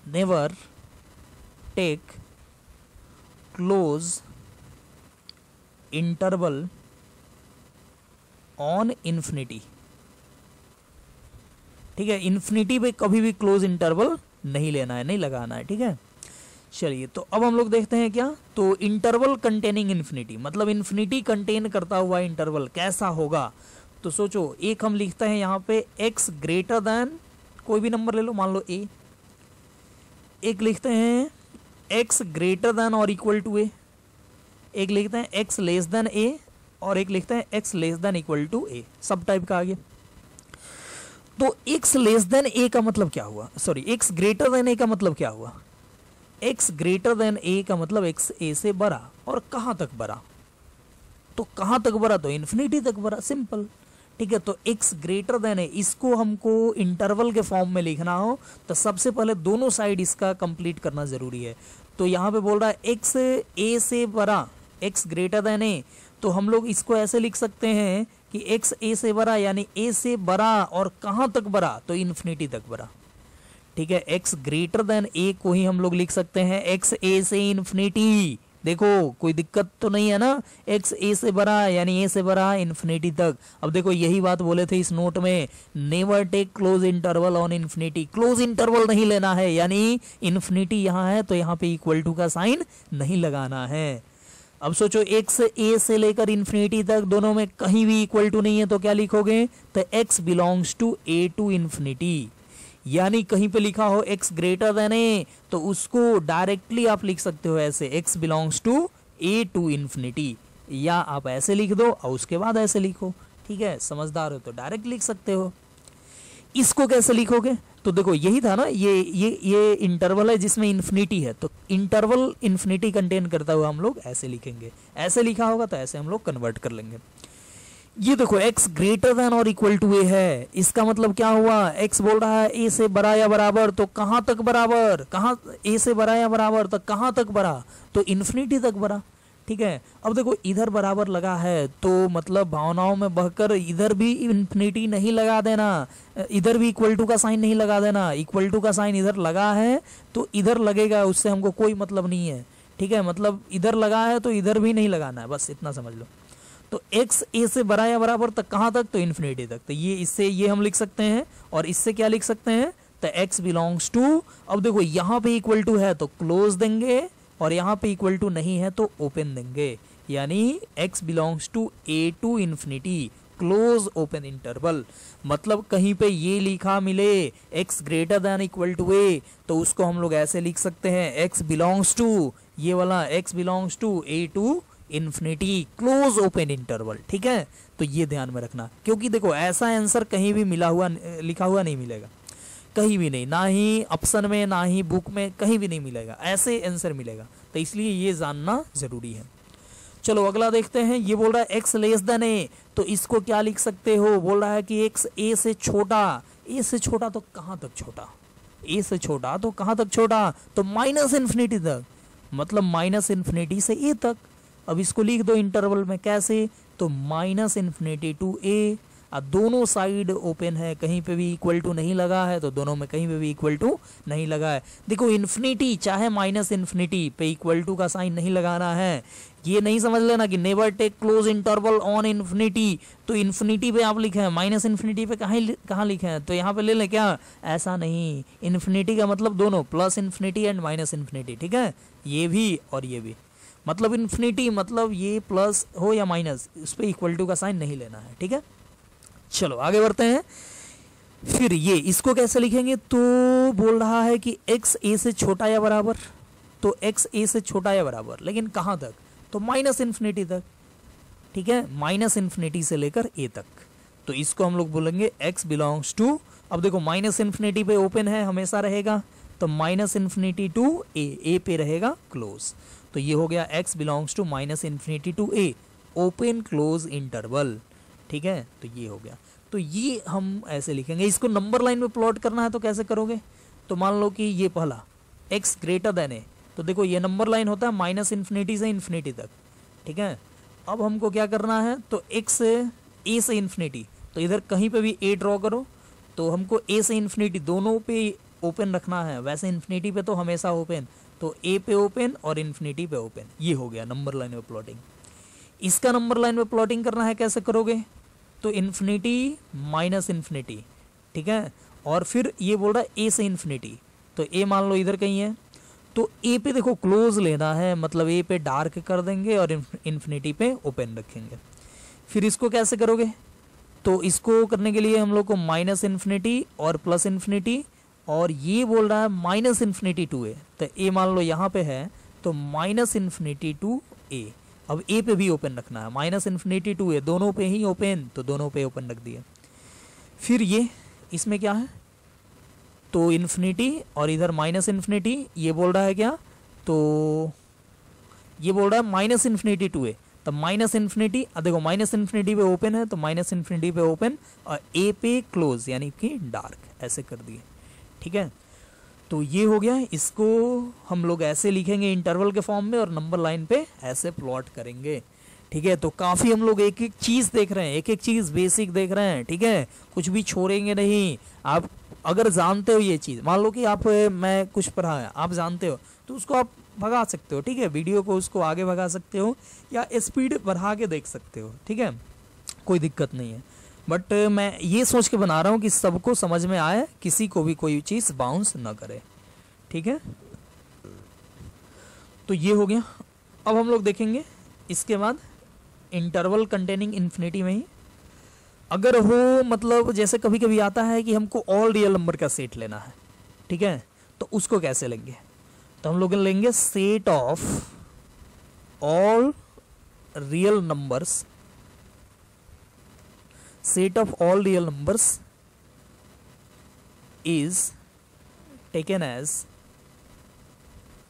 never take close interval on infinity, ठीक है, इन्फिनिटी पे कभी भी क्लोज इंटरवल नहीं लेना है, नहीं लगाना है, ठीक है। चलिए, तो अब हम लोग देखते हैं क्या, तो इंटरवल कंटेनिंग इन्फिनिटी, मतलब इन्फिनिटी कंटेन करता हुआ इंटरवल कैसा होगा। तो सोचो, एक हम लिखते हैं यहाँ पे x ग्रेटर देन, कोई भी नंबर ले लो, मान लो a, एक लिखते हैं x ग्रेटर देन और इक्वल टू a, एक लिखते हैं x लेस देन a, और एक लिखते हैं x less than equal to a, सब टाइप का आ गया। तो x लेस देन a का मतलब क्या हुआ, sorry x greater then a का मतलब क्या हुआ, x ग्रेटर देन a का मतलब x a से बड़ा, और कहाँ तक बड़ा, तो कहाँ तक बड़ा, तो इन्फिनिटी तक बड़ा, सिंपल, ठीक है। तो x ग्रेटर देन a, इसको हमको इंटरवल के फॉर्म में लिखना हो तो सबसे पहले दोनों साइड इसका कंप्लीट करना जरूरी है। तो यहाँ पे बोल रहा है x a से बड़ा, x ग्रेटर देन a, तो हम लोग इसको ऐसे लिख सकते हैं कि x a से बड़ा, यानी a से बड़ा और कहाँ तक बड़ा, तो इन्फिनिटी तक बड़ा, ठीक है। x ग्रेटर देन a को ही हम लोग लिख सकते हैं x a से इन्फिनिटी, देखो कोई दिक्कत तो नहीं है ना, x a से बड़ा यानी a से बड़ा इन्फिनिटी तक। अब देखो यही बात बोले थे इस नोट में, never take close interval on infinity, close interval नहीं लेना है, यानी इन्फिनिटी यहाँ है तो यहाँ पे इक्वल टू का साइन नहीं लगाना है। अब सोचो x a से लेकर इन्फिनिटी तक दोनों में कहीं भी इक्वल टू नहीं है तो क्या लिखोगे, तो x belongs to a to infinity, यानी कहीं पे लिखा हो x ग्रेटर देन a तो उसको डायरेक्टली आप लिख सकते हो ऐसे, x belongs to a to infinity, या आप ऐसे लिख दो और उसके बाद ऐसे लिखो, ठीक है, समझदार हो तो डायरेक्ट लिख सकते हो। इसको कैसे लिखोगे, तो देखो यही था ना, ये इंटरवल है जिसमें इन्फिनिटी है, तो इंटरवल इन्फिनिटी कंटेन करता हुआ हम लोग ऐसे लिखेंगे, ऐसे लिखा होगा तो ऐसे हम लोग कन्वर्ट कर लेंगे। ये देखो x ग्रेटर देन और इक्वल टू a है, इसका मतलब क्या हुआ, x बोल रहा है a से बड़ा या बराबर, तो कहाँ तक बराबर, कहाँ a से बड़ा या बराबर, तो कहाँ तक बड़ा, तो इन्फिनिटी तक बड़ा, ठीक है। अब देखो इधर बराबर लगा है तो मतलब भावनाओं में बहकर इधर भी इन्फिनिटी नहीं लगा देना, इधर भी इक्वल टू का साइन नहीं लगा देना, इक्वल टू का साइन इधर लगा है तो इधर लगेगा, उससे हमको कोई मतलब नहीं है, ठीक है, मतलब इधर लगा है तो इधर भी नहीं लगाना है, बस इतना समझ लो। तो x a से बड़ा या बराबर तक कहाँ तक, तो इन्फिनिटी तक, तो ये इससे ये हम लिख सकते हैं, और इससे क्या लिख सकते हैं, तो x बिलोंग्स टू, अब देखो यहाँ पे इक्वल टू है तो क्लोज देंगे और यहाँ पे इक्वल टू नहीं है तो ओपन देंगे, यानी x belongs to a to infinity close open interval. मतलब कहीं पे ये लिखा मिले x greater than equal to a तो उसको हम लोग ऐसे लिख सकते हैं x बिलोंग्स टू, ये वाला x belongs to a to infinity close open interval. ठीक है, तो ये ध्यान में रखना, क्योंकि देखो ऐसा आंसर कहीं भी मिला हुआ लिखा हुआ नहीं मिलेगा, कहीं भी नहीं, ना ही ऑप्शन में ना ही बुक में, कहीं भी नहीं मिलेगा, ऐसे आंसर मिलेगा, तो इसलिए ये जानना जरूरी है। चलो अगला देखते हैं, ये बोल रहा है x लेस देन a, तो इसको क्या लिख सकते हो, बोल रहा है कि x a से छोटा, a से छोटा तो कहाँ तक छोटा, a से छोटा तो कहाँ तक छोटा, तो माइनस इन्फिनिटी तक, मतलब माइनस इन्फिनिटी से a तक। अब इसको लिख दो इंटरवल में, कैसे, तो माइनस इन्फिनिटी टू a, अब दोनों साइड ओपन है, कहीं पे भी इक्वल टू नहीं लगा है, तो दोनों में कहीं पे भी इक्वल टू नहीं लगा है। देखो इन्फिनिटी चाहे माइनस इन्फिनिटी पे इक्वल टू का साइन नहीं लगाना है, ये नहीं समझ लेना कि never take close interval on infinity, तो इन्फिनिटी पे आप लिखे हैं, माइनस इन्फिनिटी पे कहाँ लिखे हैं, तो यहाँ पे ले लें क्या, ऐसा नहीं, इन्फिनिटी का मतलब दोनों, plus infinity and minus infinity. ठीक है, ये भी और ये भी, मतलब इन्फिनिटी मतलब ये प्लस हो या माइनस, उस पर इक्वल टू का साइन नहीं लेना है। ठीक है, चलो आगे बढ़ते हैं। फिर ये इसको कैसे लिखेंगे, तो बोल रहा है कि x a से छोटा या बराबर, तो x a से छोटा या बराबर, लेकिन कहाँ तक, तो माइनस इन्फिनिटी तक। ठीक है, माइनस इन्फिनिटी से लेकर a तक, तो इसको हम लोग बोलेंगे x बिलोंग्स टू, अब देखो माइनस इन्फिनिटी पे ओपन है हमेशा रहेगा, तो माइनस इन्फिनिटी टू a पे रहेगा क्लोज, तो ये हो गया x belongs to minus infinity to a open close interval. ठीक है, तो ये हो गया, तो ये हम ऐसे लिखेंगे। इसको नंबर लाइन में प्लॉट करना है तो कैसे करोगे, तो मान लो कि ये पहला x ग्रेटर देन a, तो देखो ये नंबर लाइन होता है माइनस इन्फिनिटी से इन्फिनिटी तक। ठीक है, अब हमको क्या करना है, तो x a से इन्फिनिटी, तो इधर कहीं पे भी a ड्रॉ करो, तो हमको a से इन्फिनिटी दोनों पे ओपन रखना है, वैसे इन्फिनिटी पे तो हमेशा ओपन, तो a पे ओपन और इन्फिनिटी पे ओपन, ये हो गया नंबर लाइन में प्लॉटिंग। इसका नंबर लाइन में प्लॉटिंग करना है, कैसे करोगे, तो इन्फिनिटी माइनस इन्फिनिटी। ठीक है, और फिर ये बोल रहा है a से इन्फिनिटी, तो a मान लो इधर कहीं है, तो a पे देखो क्लोज लेना है, मतलब a पे डार्क कर देंगे और इन्फिनिटी पे ओपन रखेंगे। फिर इसको कैसे करोगे, तो इसको करने के लिए हम लोग को माइनस इन्फिनिटी और प्लस इन्फिनिटी, और ये बोल रहा है माइनस इन्फिनिटी टू a, तो a मान लो यहाँ पे है, तो माइनस इन्फिनिटी टू a, अब a पे भी ओपन रखना है, माइनस इन्फिनिटी टू a दोनों पे ही ओपन, तो दोनों पे ओपन रख दिया। फिर ये इसमें क्या है, तो इन्फिनिटी और इधर माइनस इन्फिनिटी, ये बोल रहा है क्या, तो ये बोल रहा है माइनस इन्फिनिटी टू a, तो माइनस इन्फिनिटी, देखो माइनस इन्फिनिटी पे ओपन है, तो माइनस इन्फिनिटी पे ओपन और a पे क्लोज यानी कि डार्क, ऐसे कर दिए। ठीक है, तो ये हो गया, इसको हम लोग ऐसे लिखेंगे इंटरवल के फॉर्म में और नंबर लाइन पे ऐसे प्लॉट करेंगे। ठीक है, तो काफ़ी हम लोग एक एक चीज़ देख रहे हैं, एक एक चीज़ बेसिक देख रहे हैं। ठीक है, कुछ भी छोड़ेंगे नहीं। आप अगर जानते हो ये चीज़, मान लो कि आप मैं कुछ पढ़ाया आप जानते हो, तो उसको आप भगा सकते हो। ठीक है, वीडियो को उसको आगे भगा सकते हो या स्पीड बढ़ा के देख सकते हो। ठीक है, कोई दिक्कत नहीं है, बट मैं ये सोच के बना रहा हूँ कि सबको समझ में आए, किसी को भी कोई चीज़ बाउंस ना करे। ठीक है, तो ये हो गया। अब हम लोग देखेंगे इसके बाद इंटरवल कंटेनिंग इन्फिनिटी में ही अगर हो, मतलब जैसे कभी कभी आता है कि हमको ऑल रियल नंबर का सेट लेना है। ठीक है, तो उसको कैसे लेंगे, तो हम लोग लेंगे set of all real numbers, set of all real numbers is taken as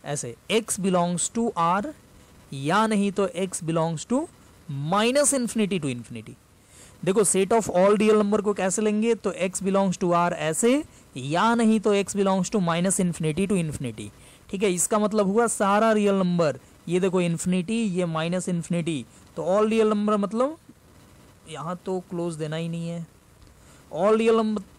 ऐसे x belongs to r, या नहीं तो x belongs to minus infinity to infinity. देखो set of all real number को कैसे लेंगे, तो x belongs to r ऐसे, या नहीं तो x belongs to minus infinity to infinity. ठीक है, इसका मतलब हुआ सारा रियल नंबर, ये देखो इन्फिनिटी, ये माइनस इन्फिनिटी, तो ऑल रियल नंबर मतलब यहाँ तो क्लोज देना ही नहीं है। ऑल रियल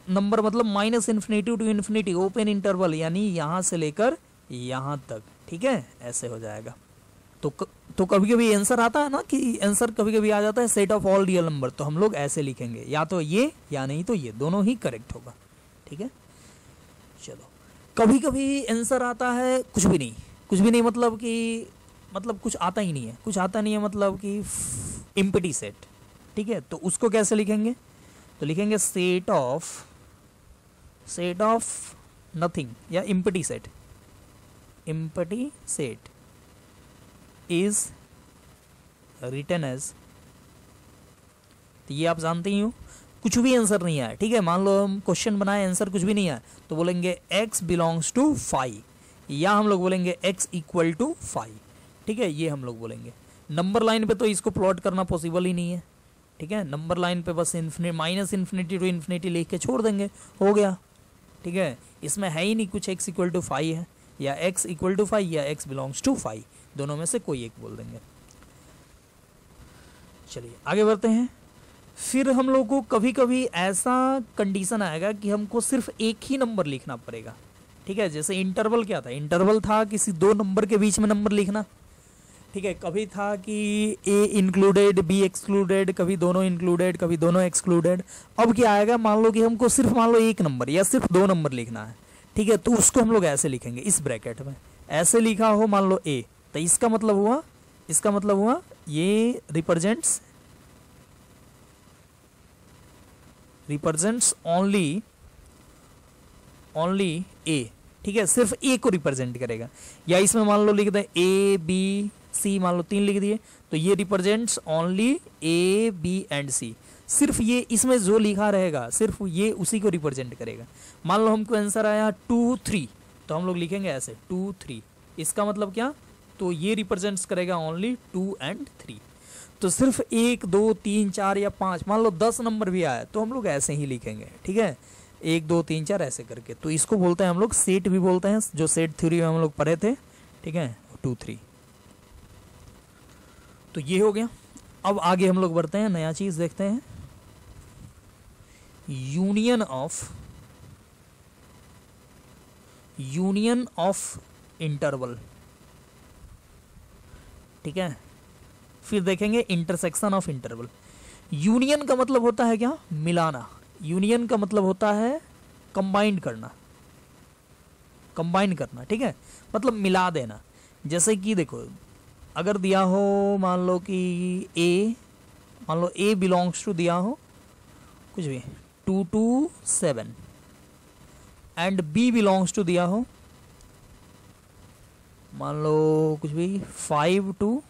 नंबर मतलब minus infinity to infinity open interval, यानी यहाँ से लेकर यहाँ तक। ठीक है, ऐसे हो जाएगा। तो कभी कभी आंसर आता है ना कि आंसर कभी कभी आ जाता है set of all real number, तो हम लोग ऐसे लिखेंगे, या तो ये या नहीं तो ये, दोनों ही करेक्ट होगा। ठीक है, चलो, कभी कभी आंसर आता है कुछ भी नहीं, कुछ भी नहीं मतलब कि मतलब कुछ आता ही नहीं है, कुछ आता नहीं है मतलब कि एम्प्टी सेट, ठीक है। तो उसको कैसे लिखेंगे, तो लिखेंगे सेट ऑफ नथिंग या empty set. Empty set is written as, तो ये आप जानते ही हो, कुछ भी आंसर नहीं आया, ठीक है। मान लो हम क्वेश्चन बनाए, आंसर कुछ भी नहीं आया, तो बोलेंगे x बिलोंग्स टू 5, या हम लोग बोलेंगे x इक्वल टू 5, ठीक है। ये हम लोग बोलेंगे। नंबर लाइन पे तो इसको प्लॉट करना पॉसिबल ही नहीं है, ठीक है। नंबर लाइन पे बस माइनस इन्फिनिटी टू इन्फिनिटी लिख के छोड़ देंगे, हो गया, ठीक है। इसमें है ही नहीं कुछ x इक्वल टू 5 है, या x इक्वल टू 5 या x बिलोंग्स टू 5, दोनों में से कोई एक बोल देंगे। चलिए आगे बढ़ते हैं। फिर हम लोग को कभी कभी ऐसा कंडीशन आएगा कि हमको सिर्फ एक ही नंबर लिखना पड़ेगा, ठीक है। जैसे इंटरवल क्या था, इंटरवल था किसी दो नंबर के बीच में नंबर लिखना, ठीक है। कभी था कि ए इंक्लूडेड बी एक्सक्लूडेड, कभी दोनों इंक्लूडेड कभी दोनों एक्सक्लूडेड। अब क्या आएगा, मान लो कि हमको सिर्फ मान लो एक नंबर या सिर्फ दो नंबर लिखना है, ठीक है। तो उसको हम लोग ऐसे लिखेंगे, इस ब्रैकेट में ऐसे लिखा हो मान लो ए, तो इसका मतलब हुआ ये रिप्रेजेंट्स ओनली ए, ठीक है, सिर्फ ए को रिप्रेजेंट करेगा। या इसमें मान लो लिख दें ए बी सी, मान लो 3 लिख दिए, तो ये represents only A B and C, सिर्फ ये इसमें जो लिखा रहेगा सिर्फ ये उसी को रिप्रेजेंट करेगा। मान लो हमको आंसर आया 2 3, तो हम लोग लिखेंगे ऐसे 2 3, इसका मतलब क्या, तो ये रिप्रेजेंट्स करेगा ओनली 2 एंड 3। तो सिर्फ 1 2 3 4 या 5, मान लो 10 नंबर भी आया तो हम लोग ऐसे ही लिखेंगे, ठीक है, 1 2 3 4 ऐसे करके। तो इसको बोलते हैं हम लोग सेट भी बोलते हैं, जो सेट थ्योरी में हम लोग पढ़े थे, ठीक है, 2 3। तो ये हो गया। अब आगे हम लोग बढ़ते हैं, नया चीज देखते हैं, यूनियन ऑफ इंटरवल, ठीक है। फिर देखेंगे इंटरसेक्शन ऑफ इंटरवल। यूनियन का मतलब होता है क्या, मिलाना। यूनियन का मतलब होता है कंबाइन करना, ठीक है, मतलब मिला देना। जैसे कि देखो, अगर दिया हो मान लो कि ए बिलोंग्स टू दिया हो कुछ भी 2 to 7 and b belongs to दिया हो मान लो कुछ भी 5 to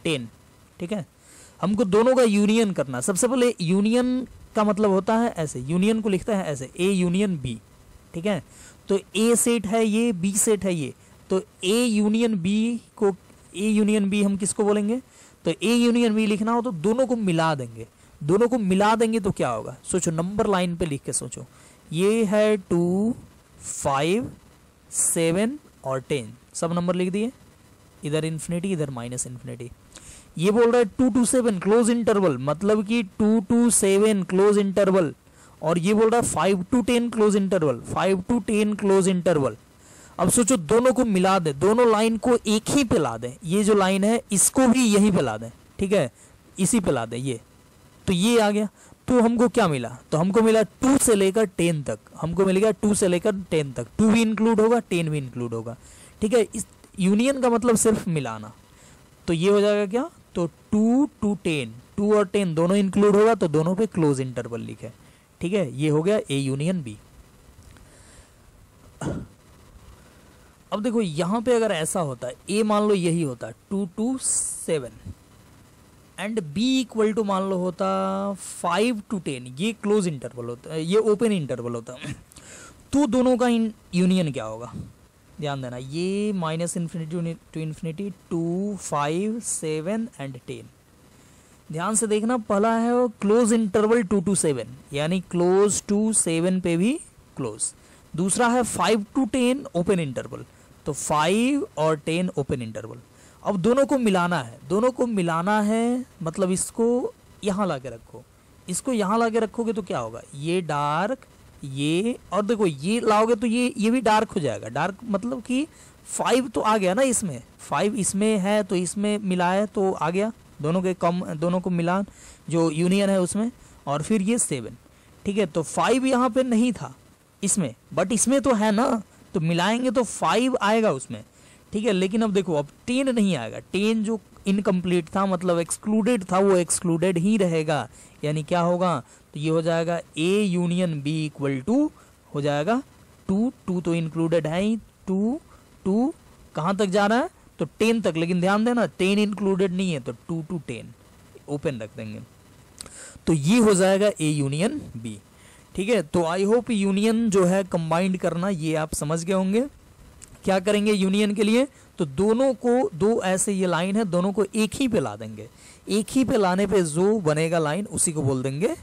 10, ठीक है। हमको दोनों का यूनियन करना। सबसे पहले यूनियन का मतलब होता है ऐसे, यूनियन को लिखता है ऐसे, ए यूनियन बी, ठीक है। तो ए सेट है ये, बी सेट है ये, तो ए यूनियन बी हम किसको बोलेंगे, तो ए यूनियन बी लिखना हो तो दोनों को मिला देंगे तो क्या होगा, सोचो, नंबर लाइन पे लिख के सोचो, ये है 2 5 7 और 10, सब नंबर लिख दिए, इधर इन्फिनिटी इधर माइनस इन्फिनिटी। ये बोल रहा है 2 to 7 क्लोज इंटरवल, मतलब कि 2 to 7 क्लोज इंटरवल, और ये बोल रहा है 5 to 10 क्लोज इंटरवल। अब सोचो दोनों को मिला दे, दोनों लाइन को एक ही पे ला दें, ये जो लाइन है इसको भी यही पे ला दें, ठीक है, इसी पे ला दें ये, तो ये आ गया। तो हमको क्या मिला, तो हमको मिला 2 से लेकर 10 तक, हमको मिलेगा 2 से लेकर 10 तक, 2 भी इंक्लूड होगा 10 भी इंक्लूड होगा, ठीक है। इस यूनियन का मतलब सिर्फ मिलाना, तो ये हो जाएगा क्या, तो 2 to 10, 2 और 10 दोनों इंक्लूड होगा तो दोनों पे क्लोज इंटरवल लिखे, ठीक है। ये हो गया ए यूनियन बी। अब देखो यहां पे अगर ऐसा होता है, ए मान लो यही होता 2 to 7 and b equal to मान लो होता 5 to 10, ये क्लोज इंटरवल होता है, ये ओपन इंटरवल होता है, तो दोनों का यूनियन क्या होगा, ध्यान देना, ये minus infinity to infinity 2 5 7 and 10। ध्यान से देखना, पहला है वो क्लोज इंटरवल 2 to 7, यानी क्लोज टू 7 पे भी क्लोज। दूसरा है 5 to 10 ओपन इंटरवल, तो 5 और 10 ओपन इंटरवल। अब दोनों को मिलाना है, मतलब इसको यहाँ ला के रखो, इसको यहाँ ला के रखोगे तो क्या होगा, ये डार्क, ये, और देखो ये लाओगे तो ये भी डार्क हो जाएगा। डार्क मतलब कि 5 तो आ गया ना, इसमें 5 इसमें है तो इसमें मिलाए तो आ गया, दोनों को मिला जो यूनियन है उसमें, और फिर ये 7, ठीक है। तो 5 यहाँ पे नहीं था, इसमें, बट इसमें तो है ना, तो मिलाएंगे तो 5 आएगा उसमें, ठीक है। लेकिन अब देखो अब 10 नहीं आएगा, 10 जो इनकम्प्लीट था मतलब एक्सक्लूडेड था वो एक्सक्लूडेड ही रहेगा, यानी क्या होगा, तो ये हो जाएगा A union B equal to हो जाएगा 2, 2 तो इंक्लूडेड है ही, 2 2 कहाँ तक जा रहा है, तो 10 तक, लेकिन ध्यान देना 10 इंक्लूडेड नहीं है, तो 2 to 10 ओपन रख देंगे, तो ये हो जाएगा A यूनियन B, ठीक है। तो आई होप यूनियन जो है कंबाइंड करना ये आप समझ गए होंगे। क्या करेंगे यूनियन के लिए, तो दोनों को, दो ऐसे ये लाइन है, दोनों को एक ही पे ला देंगे, एक ही पे लाने पे जो बनेगा लाइन उसी को बोल देंगे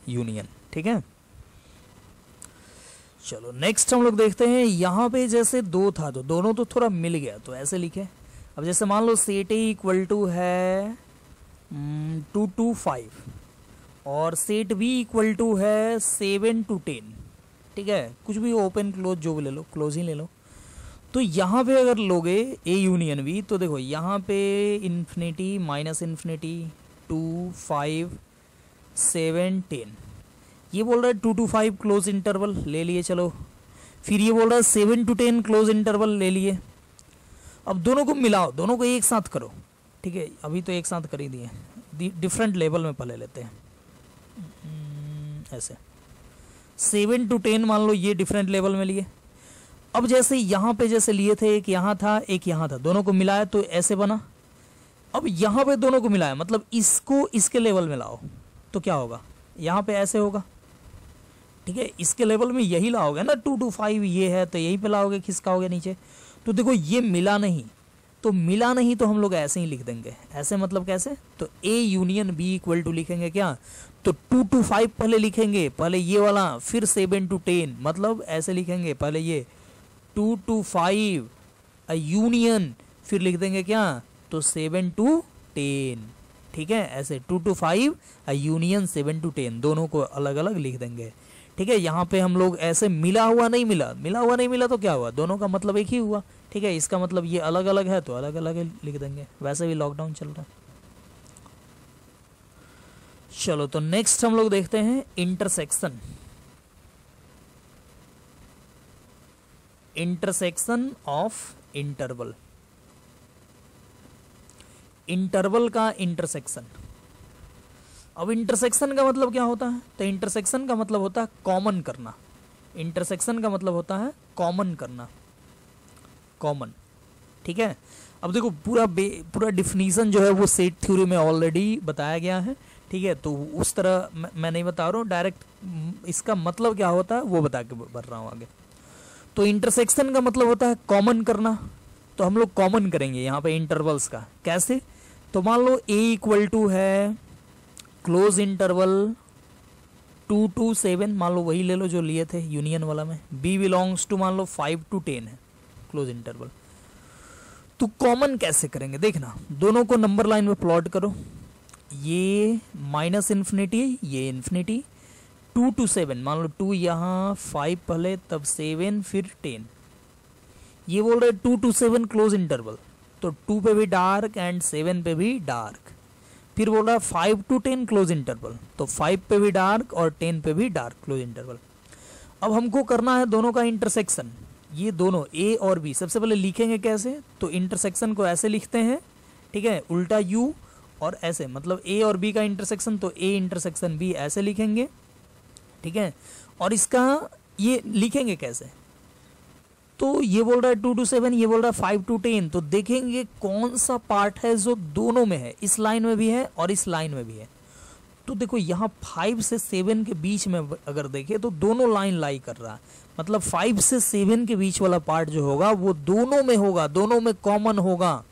यूनियन, ठीक है। चलो नेक्स्ट हम लोग देखते हैं, यहाँ पे जैसे 2 था तो दोनों तो थोड़ा मिल गया, तो ऐसे लिखे। अब जैसे मान लो सेट ए इक्वल टू है 2 to 5 और सेट बी इक्वल टू है 7 to 10, ठीक है, कुछ भी ओपन क्लोज जो भी ले लो, क्लोज ही ले लो। तो यहाँ पे अगर लोगे ए यूनियन बी, तो देखो यहाँ पे इन्फिनिटी माइनस इन्फिनिटी 2 5 7 10, ये बोल रहा है 2 to 5 क्लोज इंटरवल ले लिए, चलो फिर ये बोल रहा है 7 to 10 क्लोज इंटरवल ले लिए। अब दोनों को मिलाओ, दोनों को एक साथ करो, ठीक है, अभी तो एक साथ कर ही दिए, डिफरेंट लेवल में पहले लेते हैं, ऐसे 7 to 10 मान लो ये डिफरेंट लेवल में लिए। अब जैसे यहाँ पे जैसे लिए थे, एक यहाँ था एक यहाँ था, दोनों को मिलाया तो ऐसे बना। अब यहाँ पे दोनों को मिलाया मतलब इसको इसके लेवल में लाओ तो क्या होगा, यहाँ पे ऐसे होगा, ठीक है, इसके लेवल में यही लाओगे ना, 2 to 5 ये है तो यही पे लाओगे, खिसकाओगे नीचे। तो देखो ये मिला नहीं, तो मिला नहीं तो हम लोग ऐसे ही लिख देंगे, ऐसे मतलब कैसे, तो A union B equal to लिखेंगे क्या, तो 2 to 5 पहले लिखेंगे, पहले ये वाला, फिर 7 to 10, मतलब ऐसे लिखेंगे, पहले ये 2 to 5 यूनियन, फिर लिख देंगे क्या, तो 7 to 10, ठीक है, ऐसे 2 to 5 यूनियन 7 to 10, दोनों को अलग अलग लिख देंगे, ठीक है। यहाँ पे हम लोग ऐसे मिला हुआ नहीं मिला, मिला हुआ नहीं मिला तो क्या हुआ, दोनों का मतलब एक ही हुआ, ठीक है। इसका मतलब ये अलग अलग है तो अलग अलग लिख देंगे, वैसे भी लॉकडाउन चल रहा है। चलो तो नेक्स्ट हम लोग देखते हैं intersection, intersection of interval, interval का इंटरसेक्शन। अब इंटरसेक्शन का मतलब क्या होता है, तो इंटरसेक्शन का मतलब होता है कॉमन करना, इंटरसेक्शन का मतलब होता है कॉमन करना, कॉमन, ठीक है। अब देखो पूरा डिफिनीशन जो है वो सेट थ्योरी में ऑलरेडी बताया गया है, ठीक है, तो उस तरह मैं नहीं बता रहा हूँ, डायरेक्ट इसका मतलब क्या होता है वो बता के बढ़ रहा हूँ आगे। तो इंटरसेक्शन का मतलब होता है कॉमन करना, तो हम लोग कॉमन करेंगे यहाँ पे इंटरवल्स का, कैसे, तो मान लो A इक्वल टू है क्लोज इंटरवल 2 to 7, मान लो वही ले लो जो लिए थे यूनियन वाला में, B बिलोंग्स टू मान लो 5 to 10 है क्लोज इंटरवल। तो कॉमन कैसे करेंगे, देखना दोनों को नंबर लाइन में प्लॉट करो, ये माइनस इन्फिनिटी ये इन्फिनिटी, 2 to 7 मान लो 2 यहाँ 5 पहले तब 7 फिर 10, ये बोल रहे 2 to 7 क्लोज इंटरवल, तो 2 पे भी डार्क एंड 7 पे भी डार्क, फिर बोल रहा है 5 to 10 क्लोज इंटरवल, तो 5 पे भी डार्क और 10 पे भी डार्क क्लोज इंटरवल। अब हमको करना है दोनों का इंटरसेक्शन, ये दोनों A और B, सबसे पहले लिखेंगे कैसे, तो इंटरसेक्शन को ऐसे लिखते हैं, ठीक है, उल्टा U और ऐसे, मतलब A और B का इंटरसेक्शन, तो A इंटरसेक्शन B ऐसे लिखेंगे, ठीक है। और इसका ये लिखेंगे कैसे, तो ये बोल रहा है 2 to 7, ये बोल रहा है 5 to 10, तो देखेंगे कौन सा पार्ट है जो दोनों में है, इस लाइन में भी है और इस लाइन में भी है। तो देखो यहाँ 5 से 7 के बीच में अगर देखें तो दोनों लाइन लाई कर रहा है, मतलब 5 से 7 के बीच वाला पार्ट जो होगा वो दोनों में होगा, दोनों में कॉमन होगा,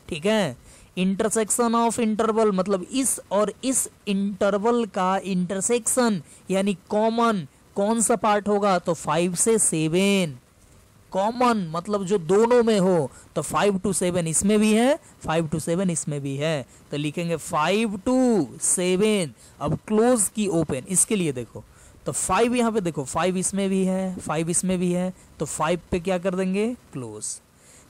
ठीक है। इंटरसेक्शन ऑफ इंटरवल मतलब इस और इस इंटरवल का इंटरसेक्शन यानी कॉमन कौन सा पार्ट होगा, तो 5 से 7, कॉमन मतलब जो दोनों में हो, तो 5 to 7 इसमें भी है, 5 to 7 इसमें भी है, तो लिखेंगे 5 to 7। अब क्लोज की ओपन, इसके लिए देखो तो 5 यहाँ पे देखो 5 इसमें भी है 5 इसमें भी है, तो 5 पे क्या कर देंगे क्लोज,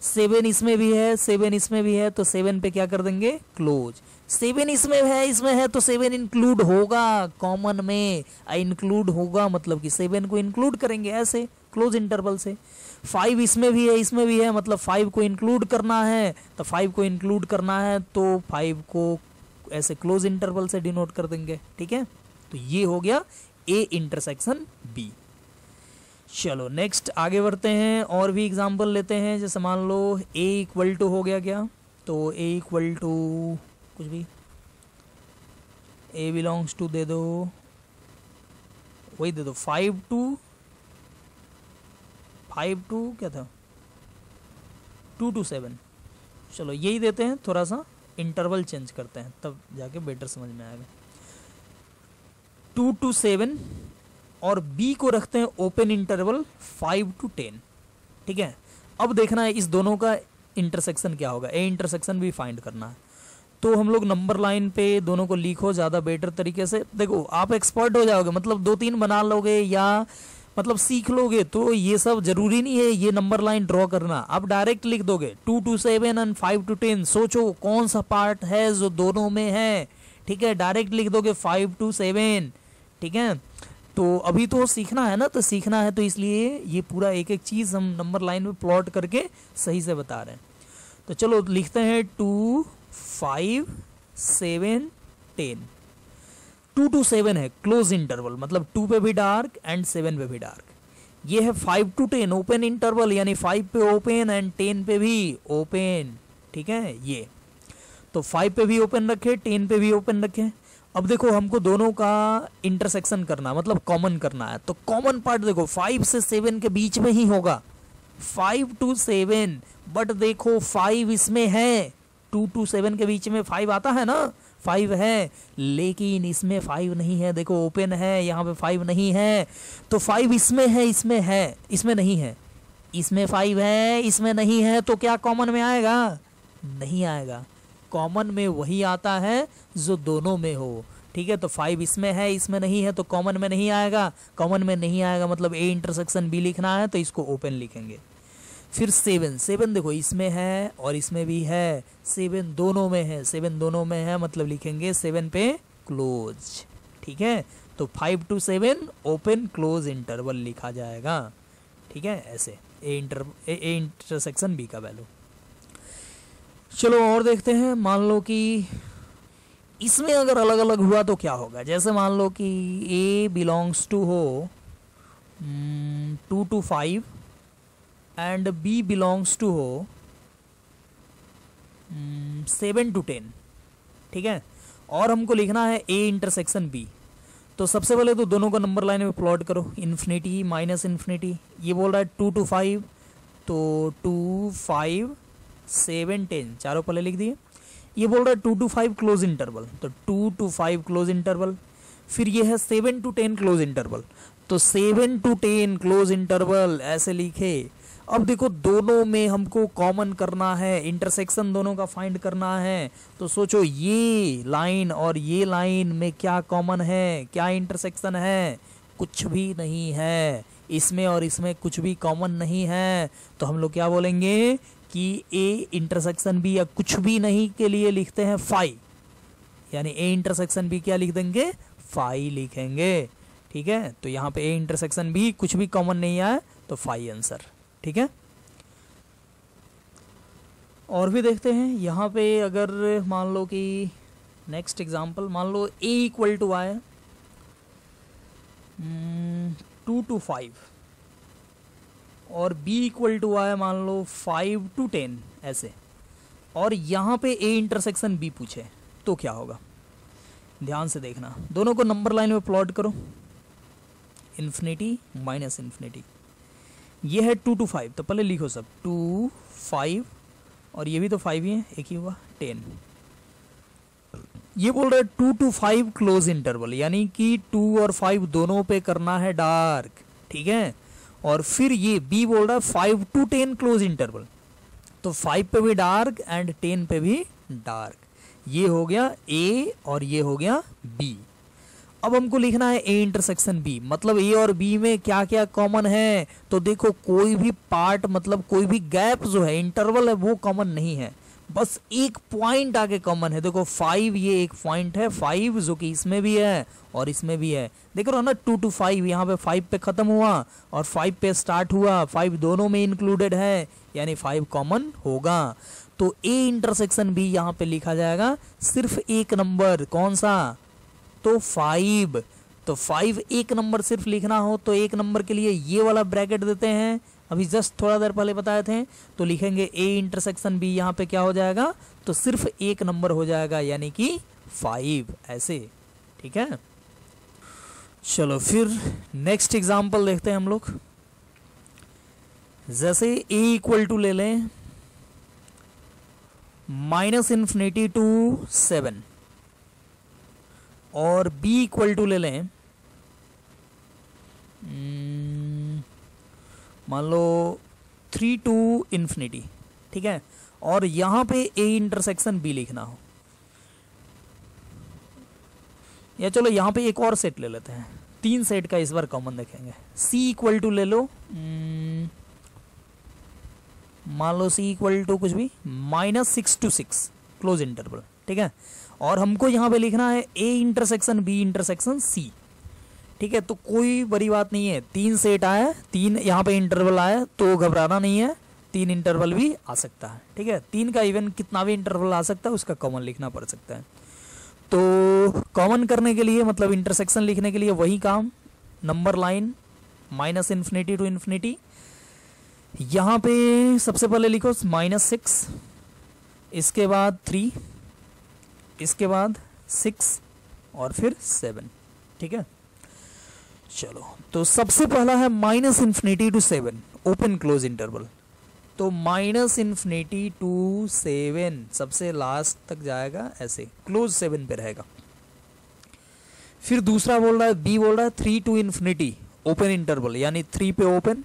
7 इसमें भी है 7 इसमें भी है, तो 7 पे क्या कर देंगे क्लोज, 7 इसमें है तो 7 इंक्लूड होगा कॉमन में, इंक्लूड होगा मतलब कि 7 को इंक्लूड करेंगे ऐसे क्लोज इंटरवल से। 5 इसमें भी है मतलब 5 को इंक्लूड करना है, तो 5 को इंक्लूड करना है तो 5 को ऐसे क्लोज इंटरवल से डिनोट कर देंगे, ठीक है। तो ये हो गया ए इंटरसेक्शन बी। चलो नेक्स्ट आगे बढ़ते हैं और भी एग्जांपल लेते हैं। जैसे मान लो ए इक्वल टू हो गया क्या, तो ए इक्वल टू कुछ भी, ए बिलोंग्स टू दे दो, वही दे दो 5 टू क्या था 2 to 7। चलो यही देते हैं, थोड़ा सा इंटरवल चेंज करते हैं तब जाके बेटर समझ में आएगा। 2 to 7 और बी को रखते हैं ओपन इंटरवल 5 to 10, ठीक है। अब देखना है इस दोनों का इंटरसेक्शन क्या होगा, ए इंटरसेक्शन भी फाइंड करना है। तो हम लोग नंबर लाइन पे दोनों को लिखो ज़्यादा बेटर तरीके से। देखो आप एक्सपर्ट हो जाओगे, मतलब 2-3 बना लोगे या मतलब सीख लोगे, तो ये सब जरूरी नहीं है ये नंबर लाइन ड्रॉ करना, आप डायरेक्ट लिख दोगे 2 to 7 एंड 5 to 10। सोचो कौन सा पार्ट है जो दोनों में है, ठीक है, डायरेक्ट लिख दोगे 5 to 7, ठीक है। तो अभी तो सीखना है ना, तो सीखना है तो इसलिए ये पूरा एक एक चीज़ हम नंबर लाइन में प्लॉट करके सही से बता रहे हैं। तो चलो लिखते हैं 2, 5, 7, 10। 2 to 7 है क्लोज इंटरवल, मतलब 2 पे भी डार्क एंड 7 पे भी डार्क। ये है 5 to 10 ओपन इंटरवल, यानी 5 पे ओपन एंड 10 पे भी ओपन, ठीक है। ये तो 5 पे भी ओपन रखे, 10 पे भी ओपन रखे। अब देखो हमको दोनों का इंटरसेक्शन करना, मतलब कॉमन करना है। तो कॉमन पार्ट देखो 5 से 7 के बीच में ही होगा, 5 to 7। बट देखो 5 इसमें है, 2 to 7 के बीच में 5 आता है ना, 5 है, लेकिन इसमें 5 नहीं है। देखो ओपन है, यहाँ पे 5 नहीं है। तो 5 इसमें है, इसमें नहीं है। इसमें 5 है, इसमें नहीं है, तो क्या कॉमन में आएगा? नहीं आएगा। कॉमन में वही आता है जो दोनों में हो, ठीक है। तो 5 इसमें है, इसमें नहीं है, तो कॉमन में नहीं आएगा। कॉमन में नहीं आएगा मतलब ए इंटरसेक्शन बी लिखना है, तो इसको ओपन लिखेंगे। फिर 7 देखो इसमें है और इसमें भी है, 7 दोनों में है, 7 दोनों में है मतलब लिखेंगे 7 पे क्लोज, ठीक है। तो 5 to 7 ओपन क्लोज इंटरवल लिखा जाएगा, ठीक है। ऐसे ए इंटरसेक्शन बी का वैल्यू। चलो और देखते हैं। मान लो कि इसमें अगर अलग अलग हुआ तो क्या होगा। जैसे मान लो कि ए बिलोंग्स टू हो 2 to 5 and b belongs to हो 7 to 10, ठीक है। और हमको लिखना है ए इंटरसेक्शन बी। तो सबसे पहले तो दोनों को नंबर लाइन में प्लॉट करो, इन्फिनिटी माइनस इन्फिनिटी। ये बोल रहा है 2 to 5, तो 2, 5, 7, 10 चारों पहले लिख दिए। ये बोल रहा है 2 to 5 क्लोज इंटरवल, तो 2 to 5 क्लोज इंटरवल। फिर ये है 7 to 10 क्लोज इंटरवल, तो 7 to 10 क्लोज इंटरवल ऐसे लिखे। अब देखो दोनों में हमको कॉमन करना है, इंटरसेक्शन दोनों का फाइंड करना है। तो सोचो ये लाइन और ये लाइन में क्या कॉमन है, क्या इंटरसेक्शन है? कुछ भी नहीं है। इसमें और इसमें कुछ भी कॉमन नहीं है। तो हम लोग क्या बोलेंगे कि ए इंटरसेक्शन बी या कुछ भी नहीं के लिए लिखते हैं 5, यानी ए इंटरसेक्शन बी क्या लिख देंगे? 5 लिखेंगे, ठीक है। तो यहाँ पे ए इंटरसेक्शन बी कुछ भी कॉमन नहीं आया तो 5 आंसर, ठीक है। और भी देखते हैं यहाँ पे। अगर मान लो कि नेक्स्ट एग्जांपल मान लो ए इक्वल टू आए 2 to 5 और b इक्वल टू आए मान लो 5 to 10 ऐसे, और यहाँ पे a इंटरसेक्शन b पूछे तो क्या होगा? ध्यान से देखना, दोनों को नंबर लाइन में प्लॉट करो, इन्फिनिटी माइनस इन्फिनिटी। ये है 2 to 5, तो पहले लिखो सब 2, 5 और ये भी तो 5 ही है, एक ही हुआ 10। ये बोल रहा है 2 to 5 क्लोज इंटरवल, यानी कि 2 और 5 दोनों पे करना है डार्क, ठीक है। और फिर ये b बोल रहा है 5 to 10 क्लोज इंटरवल, तो 5 पे भी डार्क एंड 10 पे भी डार्क। ये हो गया a और ये हो गया b। अब हमको लिखना है a इंटरसेक्शन b, मतलब a और b में क्या क्या कॉमन है। तो देखो कोई भी पार्ट मतलब कोई भी गैप जो है इंटरवल है वो कॉमन नहीं है, बस एक पॉइंट आगे कॉमन है। देखो 5 ये एक पॉइंट है, 5 जो कि इसमें भी है और इसमें भी है। देख रहे हो ना 2 to 5, यहाँ पे 5 पे खत्म हुआ और 5 पे स्टार्ट हुआ, 5 दोनों में इंक्लूडेड है, यानी 5 कॉमन होगा। तो ए इंटरसेक्शन बी यहाँ पे लिखा जाएगा सिर्फ एक नंबर, कौन सा, तो 5। तो 5 एक नंबर सिर्फ लिखना हो तो एक नंबर के लिए ये वाला ब्रैकेट देते हैं, अभी जस्ट थोड़ा देर पहले बताए थे। तो लिखेंगे ए इंटरसेक्शन बी, यहाँ पे क्या हो जाएगा, तो सिर्फ एक नंबर हो जाएगा, यानी कि 5, ऐसे। ठीक है, चलो फिर नेक्स्ट एग्जांपल देखते हैं हम लोग। जैसे ए इक्वल टू ले लें -∞ टू 7 और बी इक्वल टू ले लें मान लो 3 to ∞, ठीक है, और यहां पे ए इंटरसेक्शन बी लिखना हो, या चलो यहां पे एक और सेट ले लेते हैं, 3 सेट का इस बार कॉमन देखेंगे। सी इक्वल टू ले लो, मान लो सी इक्वल टू कुछ भी -6 to 6 क्लोज इंटरवल, ठीक है, और हमको यहां पे लिखना है a intersection b intersection c. ठीक है, तो कोई बड़ी बात नहीं है, 3 सेट आया, 3 यहाँ पे इंटरवल आया, तो घबराना नहीं है, 3 इंटरवल भी आ सकता है। ठीक है, 3 का इवन कितना भी इंटरवल आ सकता है, उसका कॉमन लिखना पड़ सकता है। तो कॉमन करने के लिए मतलब इंटरसेक्शन लिखने के लिए वही काम, नंबर लाइन -∞ टू ∞। यहाँ पे सबसे पहले लिखो -6, इसके बाद 3, इसके बाद 6 और फिर 7। ठीक है, चलो तो सबसे पहला है -∞ टू 7 ओपन क्लोज इंटरवल, तो -∞ टू 7 सबसे लास्ट तक जाएगा, ऐसे क्लोज 7 पे रहेगा। फिर दूसरा बोल रहा है, बी बोल रहा है 3 to ∞ ओपन इंटरवल, यानी 3 पे ओपन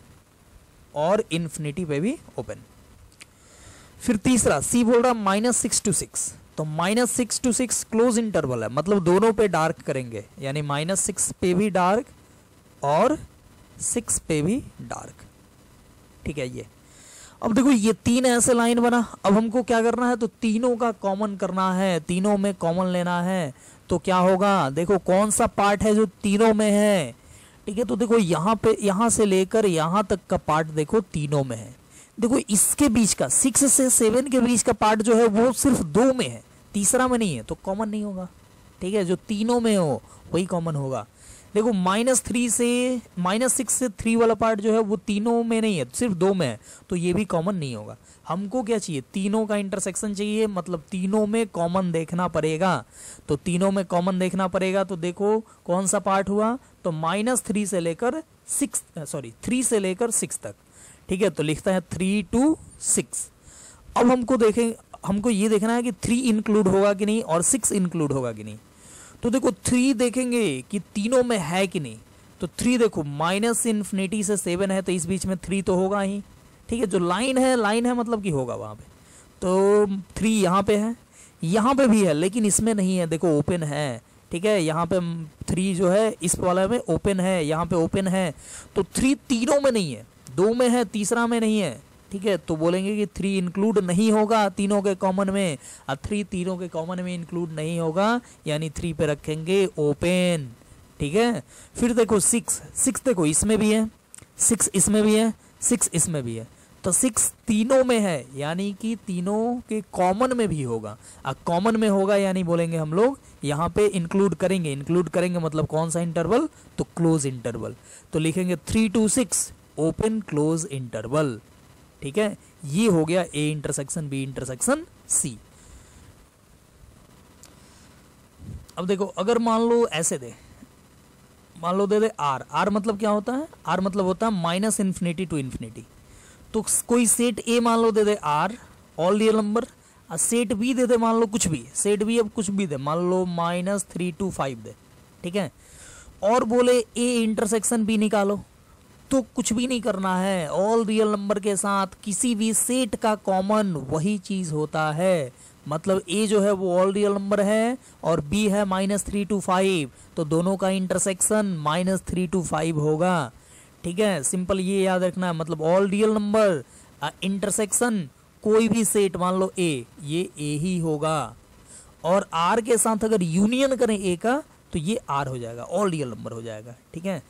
और ∞ पे भी ओपन। फिर तीसरा सी बोल रहा है -6 to 6, तो -6 to 6 क्लोज इंटरवल है, मतलब दोनों पे डार्क करेंगे, यानी -6 पे भी डार्क और 6 पे भी डार्क। ठीक है, ये अब देखो ये 3 ऐसे लाइन बना, अब हमको क्या करना है, तो तीनों का कॉमन करना है, तीनों में कॉमन लेना है। तो क्या होगा, देखो कौन सा पार्ट है जो तीनों में है। ठीक है, तो देखो यहाँ पे, यहाँ से लेकर यहाँ तक का पार्ट देखो तीनों में है। देखो इसके बीच का 6 से 7 के बीच का पार्ट जो है वो सिर्फ 2 में है, तीसरा में नहीं है, तो कॉमन नहीं होगा। ठीक है, जो तीनों में हो वही कॉमन होगा। देखो -6 से 3 वाला पार्ट जो है वो तीनों में नहीं है, सिर्फ 2 में है, तो ये भी कॉमन नहीं होगा। हमको क्या चाहिए, तीनों का इंटरसेक्शन चाहिए, मतलब तीनों में कॉमन देखना पड़ेगा। तो तीनों में कॉमन देखना पड़ेगा, तो देखो कौन सा पार्ट हुआ, तो -3 से लेकर 6 तक। ठीक है, तो लिखता है 3 to 6। अब हमको ये देखना है कि 3 इंक्लूड होगा कि नहीं और 6 इंक्लूड होगा कि नहीं। तो देखो 3 देखेंगे कि तीनों में है कि नहीं, तो 3 देखो -∞ से 7 है, तो इस बीच में 3 तो होगा ही। ठीक है, जो लाइन है मतलब कि होगा वहां पे। तो 3 यहाँ पे है, यहाँ पे भी है, लेकिन इसमें नहीं है, देखो ओपन है। ठीक है, यहाँ पे 3 जो है इस वाला में ओपन है, यहाँ पे ओपन है, तो 3 तीनों में नहीं है, 2 में है, तीसरा में नहीं है। ठीक है, तो बोलेंगे कि 3 इंक्लूड नहीं होगा तीनों के कॉमन में, और 3 तीनों के कॉमन में इंक्लूड नहीं होगा, यानी 3 पे रखेंगे ओपन। ठीक है, फिर देखो 6 देखो इसमें भी है, 6 इसमें भी है, 6 इसमें भी है, तो 6 तीनों में है, यानी कि तीनों के कॉमन में भी होगा। अब कॉमन में होगा यानी बोलेंगे हम लोग यहाँ पे इंक्लूड करेंगे मतलब कौन सा इंटरवल, तो क्लोज इंटरवल। तो लिखेंगे 3 to 6 ओपन क्लोज इंटरवल। ठीक है, ये हो गया a intersection b intersection c. अब देखो अगर मान लो ऐसे मान लो दे आर मतलब क्या होता है, आर मतलब होता है -∞ टू ∞। तो कोई सेट ए मान लो they they are all real number, और सेट बी दे दे मान लो कुछ भी, सेट बी अब कुछ भी दे, मान लो -3 to 5 दे। ठीक है, और बोले ए इंटरसेक्शन बी निकालो, तो कुछ भी नहीं करना है, ऑल रियल नंबर के साथ किसी भी सेट का कॉमन वही चीज होता है। मतलब ए जो है वो ऑल रियल नंबर है और बी है -3 to 5, तो दोनों का इंटरसेक्शन -3 to 5 होगा। ठीक है, सिंपल ये याद रखना है, मतलब ऑल रियल नंबर इंटरसेक्शन कोई भी सेट, मान लो ए, ये ए ही होगा, और आर के साथ अगर यूनियन करें ए का तो ये आर हो जाएगा, ऑल रियल नंबर हो जाएगा। ठीक है,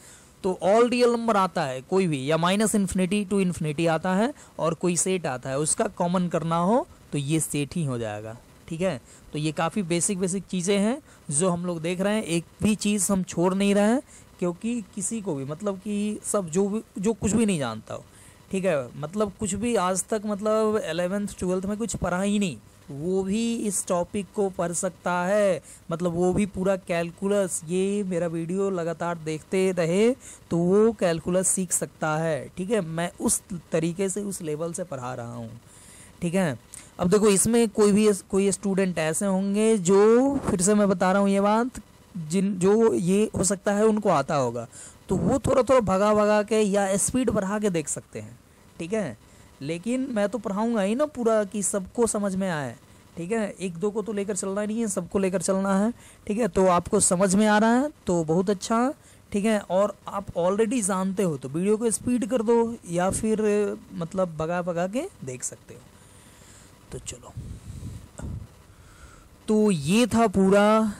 तो ऑल रियल नंबर आता है कोई भी, या माइनस इन्फिनिटी टू इन्फिनिटी आता है, और कोई सेट आता है, उसका कॉमन करना हो तो ये सेट ही हो जाएगा। ठीक है, तो ये काफ़ी बेसिक चीज़ें हैं जो हम लोग देख रहे हैं, एक भी चीज़ हम छोड़ नहीं रहे हैं, क्योंकि किसी को भी मतलब कि सब जो कुछ भी नहीं जानता हो, ठीक है, मतलब कुछ भी आज तक मतलब 11th 12th में कुछ पढ़ा ही नहीं, वो भी इस टॉपिक को पढ़ सकता है, मतलब वो भी पूरा कैलकुलस, ये मेरा वीडियो लगातार देखते रहे तो वो कैलकुलस सीख सकता है। ठीक है, मैं उस तरीके से उस लेवल से पढ़ा रहा हूँ। ठीक है, अब देखो इसमें कोई स्टूडेंट ऐसे होंगे जो, फिर से मैं बता रहा हूँ ये बात, जो ये हो सकता है उनको आता होगा, तो वो थोड़ा भगा के या स्पीड बढ़ा के देख सकते हैं। ठीक है, लेकिन मैं तो पढ़ाऊंगा ही ना पूरा कि सबको समझ में आए। ठीक है, एक दो को तो लेकर चलना नहीं है, सबको लेकर चलना है। ठीक है, तो आपको समझ में आ रहा है तो बहुत अच्छा। ठीक है, और आप ऑलरेडी जानते हो तो वीडियो को स्पीड कर दो, या फिर मतलब भगा के देख सकते हो। तो चलो, तो ये था पूरा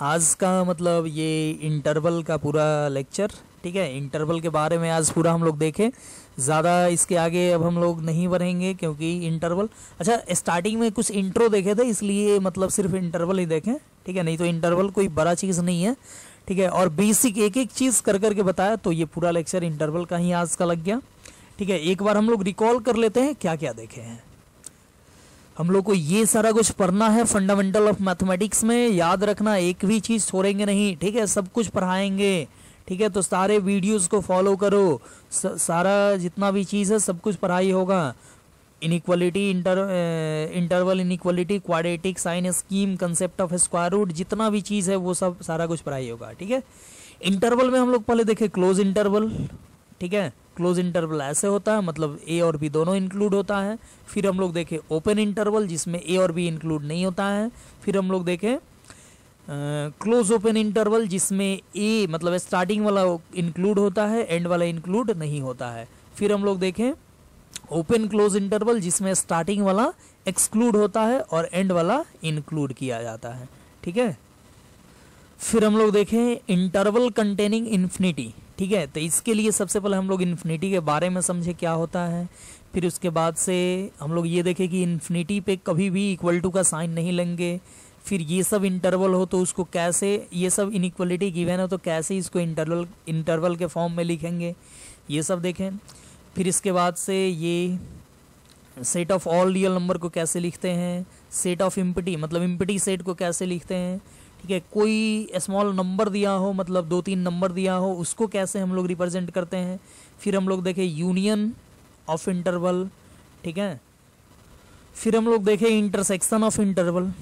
आज का मतलब ये इंटरवल का पूरा लेक्चर। ठीक है, इंटरवल के बारे में आज पूरा हम लोग देखें, ज़्यादा इसके आगे अब हम लोग नहीं बढ़ेंगे क्योंकि इंटरवल, अच्छा स्टार्टिंग में कुछ इंट्रो देखे थे इसलिए मतलब सिर्फ इंटरवल ही देखें। ठीक है, नहीं तो इंटरवल कोई बड़ा चीज़ नहीं है। ठीक है, और बेसिक एक चीज़ कर के बताया, तो ये पूरा लेक्चर इंटरवल का ही आज का लग गया। ठीक है, एक बार हम लोग रिकॉल कर लेते हैं क्या क्या देखे हैं। हम लोग को ये सारा कुछ पढ़ना है फंडामेंटल ऑफ मैथमेटिक्स में, याद रखना एक भी चीज़ छोड़ेंगे नहीं। ठीक है, सब कुछ पढ़ाएंगे। ठीक है, तो सारे वीडियोस को फॉलो करो, सारा जितना भी चीज़ है सब कुछ पढ़ाई होगा। Inequality, interval inequality, quadratic, sign scheme, concept of square root, जितना भी चीज़ है वो सब सारा कुछ पढ़ाई होगा। ठीक है, इंटरवल में हम लोग पहले देखे क्लोज इंटरवल। ठीक है, क्लोज इंटरवल ऐसे होता है, मतलब ए और बी दोनों इंक्लूड होता है। फिर हम लोग देखे ओपन इंटरवल जिसमें ए और बी इंक्लूड नहीं होता है। फिर हम लोग देखे क्लोज ओपन इंटरवल जिसमें ए मतलब स्टार्टिंग वाला इंक्लूड होता है, एंड वाला इंक्लूड नहीं होता है। फिर हम लोग देखें ओपन क्लोज इंटरवल जिसमें स्टार्टिंग वाला एक्सक्लूड होता है और एंड वाला इंक्लूड किया जाता है। ठीक है, फिर हम लोग देखें इंटरवल कंटेनिंग इन्फिनिटी। ठीक है, तो इसके लिए सबसे पहले हम लोग इन्फिनिटी के बारे में समझे क्या होता है। फिर उसके बाद से हम लोग ये देखें कि इन्फिनिटी पे कभी भी इक्वल टू का साइन नहीं लेंगे। फिर ये सब इंटरवल हो तो उसको कैसे, ये सब इनइक्वलिटी गिवन हो तो कैसे इसको इंटरवल के फॉर्म में लिखेंगे, ये सब देखें। फिर इसके बाद से ये set of all real number को कैसे लिखते हैं, सेट ऑफ इम्पिटी मतलब इम्पिटी सेट को कैसे लिखते हैं। ठीक है, कोई स्मॉल नंबर दिया हो मतलब 2-3 नंबर दिया हो उसको कैसे हम लोग रिप्रेजेंट करते हैं। फिर हम लोग देखें यूनियन ऑफ इंटरवल। ठीक है, फिर हम लोग देखें इंटरसेक्शन ऑफ इंटरवल।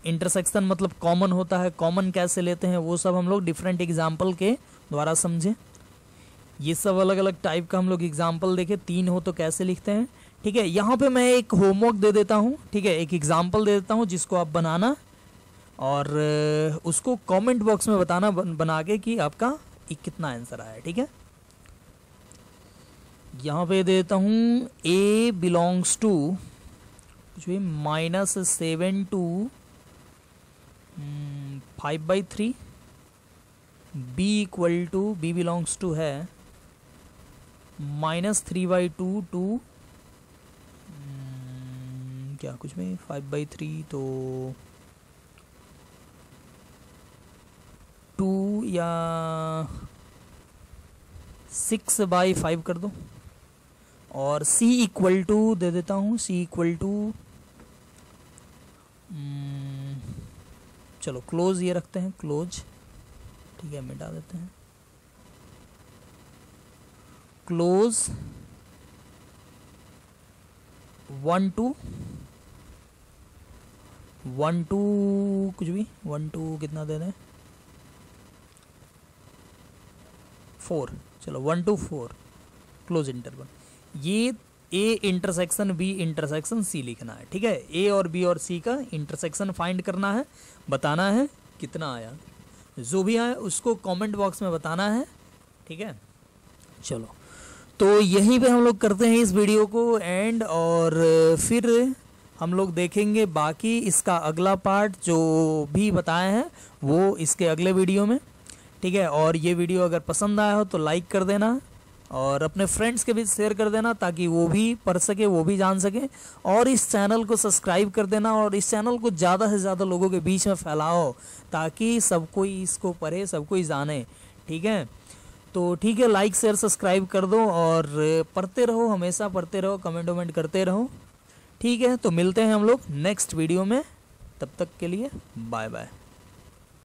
इंटरसेक्शन मतलब कॉमन होता है, कॉमन कैसे लेते हैं वो सब हम लोग डिफरेंट एग्जाम्पल के द्वारा समझें। ये सब अलग अलग टाइप का हम लोग एग्जाम्पल देखें, 3 हो तो कैसे लिखते हैं। ठीक है, यहाँ पे मैं एक होमवर्क दे देता हूँ। ठीक है, एक एग्जाम्पल दे देता हूँ जिसको आप बनाना और उसको कमेंट बॉक्स में बताना बना के कि आपका कितना आंसर आया। ठीक है, यहाँ पे दे देता हूँ a belongs to -7 to 5/3, b equal to b belongs to है -3/2 टू क्या कुछ में 5/3 तो 2 या 6/5 कर दो। और c इक्वल टू दे देता हूँ, c इक्वल टू चलो क्लोज ये रखते हैं, क्लोज। ठीक है, मिटा देते हैं क्लोज 1 to कुछ भी 1 to कितना दे दें 4, चलो 1 to 4 क्लोज इंटरवल। ये a intersection b intersection c लिखना है। ठीक है, ए और बी और सी का इंटरसेक्शन फाइंड करना है, बताना है कितना आया, जो भी आया उसको कमेंट बॉक्स में बताना है। ठीक है, चलो तो यहीं पे हम लोग करते हैं इस वीडियो को एंड, और फिर हम लोग देखेंगे बाकी इसका अगला पार्ट जो भी बताए हैं वो इसके अगले वीडियो में, ठीक है। और ये वीडियो अगर पसंद आया हो तो लाइक कर देना और अपने फ्रेंड्स के बीच शेयर कर देना ताकि वो भी पढ़ सके, वो भी जान सके। और इस चैनल को सब्सक्राइब कर देना और इस चैनल को ज़्यादा से ज़्यादा लोगों के बीच में फैलाओ ताकि सब कोई इसको पढ़े, सब कोई जाने, ठीक है। तो ठीक है, लाइक शेयर सब्सक्राइब कर दो और पढ़ते रहो, हमेशा पढ़ते रहो, कमेंट वमेंट करते रहो, ठीक है। तो मिलते हैं हम लोग नेक्स्ट वीडियो में, तब तक के लिए बाय बाय।